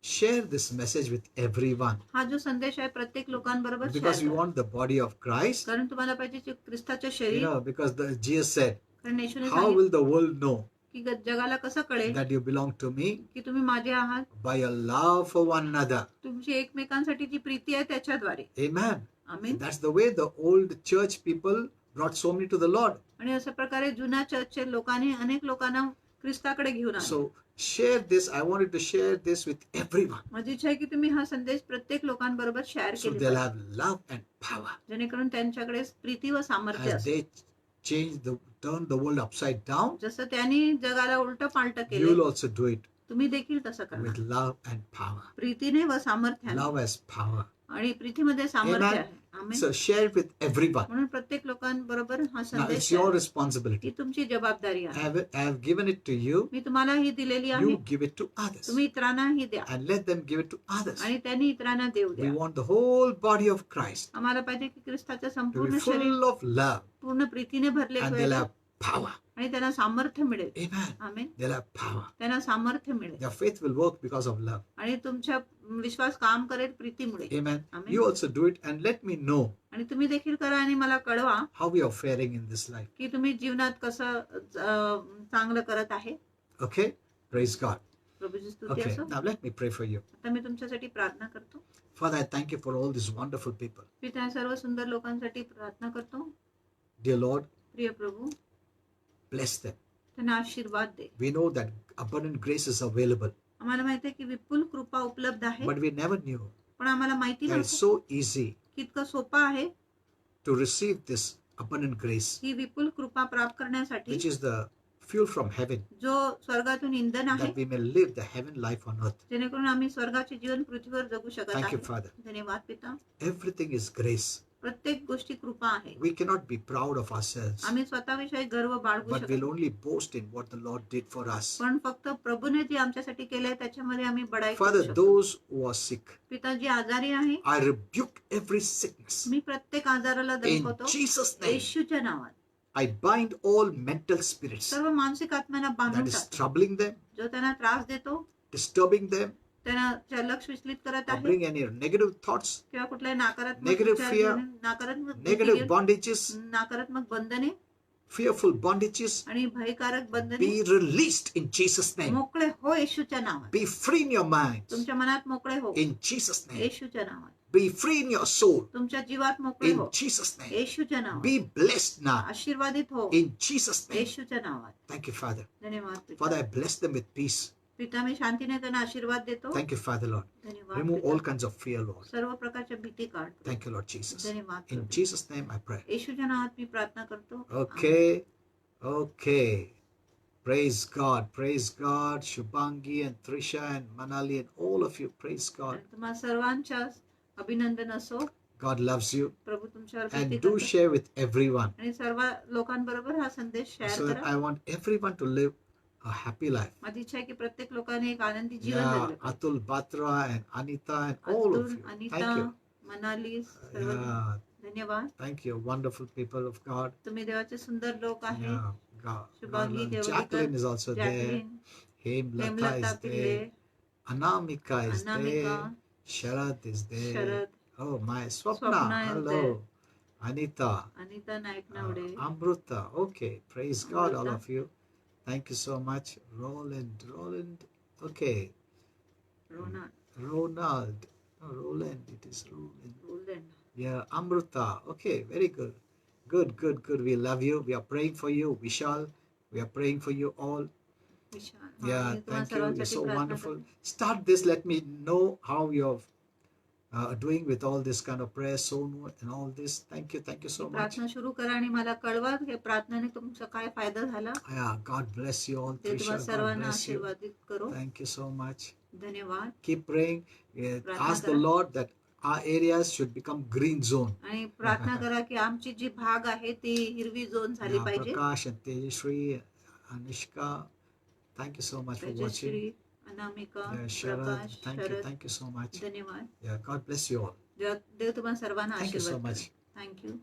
share this message with everyone हा जो संदेश आहे प्रत्येक लोकांबरोबर because we share करा. want the body of Christ. कारण तुम्हाला पाहिजे जे ख्रिस्ताचे शरीर. Because Jesus said, कारण येशूने how सांगितलं will the world know की जगाला कसं कळेल that you belong to me? की तुम्ही माझे आहात? By your love for one another. तुमची एकमेकांसाठी जी प्रीती आहे त्याच्याद्वारे. Amen. Amen. That's the way the old church people brought so many to the Lord. आणि अशा प्रकारे जुन्या चर्चचे लोकांनी अनेक लोकांना ख्रिस्ताकडे घेऊन आले. So share this. I wanted to share this with everyone. माझी इच्छा आहे की तुम्ही हा संदेश प्रत्येक लोकांबरोबर शेअर So केला they'll have love and power. जेणेकरून त्यांच्याकडे प्रीती व सामर्थ्य As असेल. they turn the world upside down, जसं त्यांनी जगाला उलट पालट you केले, will also do it तुम्ही देखील तसं with करा. love and power. प्रीतीने व सामर्थ्याने. Love has power. आणि प्रीतीमध्ये सामर्थ्य Amen. आहे. आमेन. So share it with everyone. म्हणून प्रत्येक लोकांबरोबर हा Now संदेश it's your share. responsibility. ही तुमची जबाबदारी I आहे. have given it to you. मी तुम्हाला ही दिलेली आहे. You give it to others. तुम्ही इतरांनाही द्या And let them give it to others. आणि त्यांनी इतरांना देऊ We द्या. want the whole body of Christ आम्हाला पाहिजे की ख्रिस्ताचं to संपूर्ण be शरीर full of love. पूर्ण प्रीतीने भरले And पाहिजे they'll have power. आणि त्यांना सामर्थ्य मिळेल. Amen. Amen. They'll have power. त्यांना सामर्थ्य मिळेल Their faith will work because of love. आणि तुमच्या विश्वास काम करेल प्रीतीमुळे. Amen. Amen. You also do it and let me know आणि तुम्ही देखील करा आणि मला कळवा how we are faring in this life. की तुम्ही जीवनात कसं चांगलं करत आहे. Okay? Praise God. प्रभूची स्तुती Okay. असो. Now let me pray for you. आता मी तुमच्यासाठी प्रार्थना करतो. Father, I thank you for all these wonderful people. मी त्या सर्व सुंदर लोकांसाठी प्रार्थना करतो. Dear Lord, प्रिय प्रभू, bless them. त्यांना आशीर्वाद दे. We know that abundant grace is available, आम्हाला माहिती आहे की विपुल कृपा उपलब्ध आहे, but we never knew पण आम्हाला माहिती that it's नव्हतं so easy की इतकं सोपं आहे to receive this abundant grace, ही विपुल कृपा प्राप्त करण्यासाठी, which is the fuel from heaven, जो स्वर्गातून इंधन आहे, that we may live the heaven life on earth. जेणेकरून आम्ही स्वर्गाचे जीवन पृथ्वीवर जगू शकत Thank you, आहे. Father. धन्यवाद पिता. Everything is grace. प्रत्येक गोष्टी कृपा आहे. We cannot be proud of ourselves, आम्ही स्वतःविषयी गर्व बाळगू but शकत we'll नाही. only boast in what the Lord did for us. पण फक्त प्रभूने जे आमच्यासाठी केलंय त्याच्यामध्ये आम्ही बढाई करू Father, शकतो. those who are sick, पिता जी आजारी आहे, I rebuke every sickness. मी प्रत्येक आजाराला In दंपवतो Jesus' name, येशूच्या नावात. I bind all mental spirits सर्व मानसिक आत्म्यांना that बांधून is टाकतो, troubling them, जो त्यांना त्रास देतो, disturbing them, त्यांना लक्ष विचलित करत or आहे, bring any negative thoughts, किंवा कुठल्या नकारात्मक negative विचार fear, घेऊन, नकारात्मक बुद्धी negative घेऊन, bondages, नकारात्मक बंधने fearful bondages, आणि भयकारक बंधने be released in Jesus' name. मोकळे हो येशूच्या नावात. Be free in your minds तुमच्या मनात मोकळे हो in Jesus' name. येशूच्या नावात. Be free in your soul तुमच्या जीवात मोकळे in हो Jesus' name. येशूच्या नावात. Be blessed now आशीर्वादित हो in Jesus' name. येशूच्या नावात. Thank you, Father. धन्यवाद पिता. Father, I bless them with peace. पिता मी शांतीने त्यांना आशीर्वाद देतो. Thank you, Father, Lord. धन्यवाद Remove पिता. all kinds of fear, Lord. सर्व प्रकारच्या भीती काढ. Thank you, Lord Jesus. धन्यवाद In Prabhu. Jesus' name I pray. येशूच्या नावात मी प्रार्थना करतो. Okay. Okay. Praise God. Praise God. Shubhangi and Trisha and Manali and all of you. Praise God. आणि तुम्हा सर्वांच्या अभिनंदन असो. God loves you. प्रभू तुमच्यावर प्रीती And do करतो. share with everyone. आणि सर्व लोकांबरोबर हा संदेश शेअर So that करा. I want everyone to live a happy life. माझी इच्छा आहे की प्रत्येक लोकांनी एक आनंदी जीवन Yeah, जगलं पाहिजे. Atul Batra and Anita and all of Atul, you. Anita, Thank you. Manali सर्व Yeah, धन्यवाद. thank you. Wonderful people of God. तुम्ही देवाचे सुंदर लोक आहेत. Yeah, God. Shubhangi, God. Devadikar, Jacqueline is also there. Jacqueline, Hemlata Hemlata is Pillai, there. Anamika is Anamika, there. Sharad is there. Sharad, Oh my, Swapna. Swapna is Hello. there. Anita. Anita Naik Navade, Amruta. Okay. Praise God, all Amruta. of you. Thank you so much. Roland. Okay. Rona, Ronald. No, Roland. It is Roland. Rolan. Yeah, Amruta. Okay, very good. Good. We love you. We are praying for you. Vishal, we are praying for you all. Vishal. Yeah, मी तुम्हा thank you. You're सर्वांसाठी so प्रार्थना wonderful. करते. Start this. Let me know how you're doing with all this kind of prayer, Sonu, and all this. Thank you so much. प्रार्थना सुरू करा आणि मला कळवा की प्रार्थनेने तुमचा काय फायदा झाला. Yeah, God bless you all. ते तुम्हा Trisha, God सर्वांना bless you. आशीर्वादित करो. Thank you so much. धन्यवाद. Keep praying. प्रार्थना Ask the करा. Lord that our areas should become green zone. आणि प्रार्थना करा की आमची जी भाग आहे ती हिरवी झोन झाली Yeah, पाहिजे. Prakash and Tejashri, Anushka, thank you so much for watching. Tejashri, Anamika, Yeah, Sharad, Prakash, Sharad, thank you so much. धन्यवाद. Yeah, God bless you all. देव तुम्हाला सर्वांना Thank you so आशीर्वाद much. थँक्यू.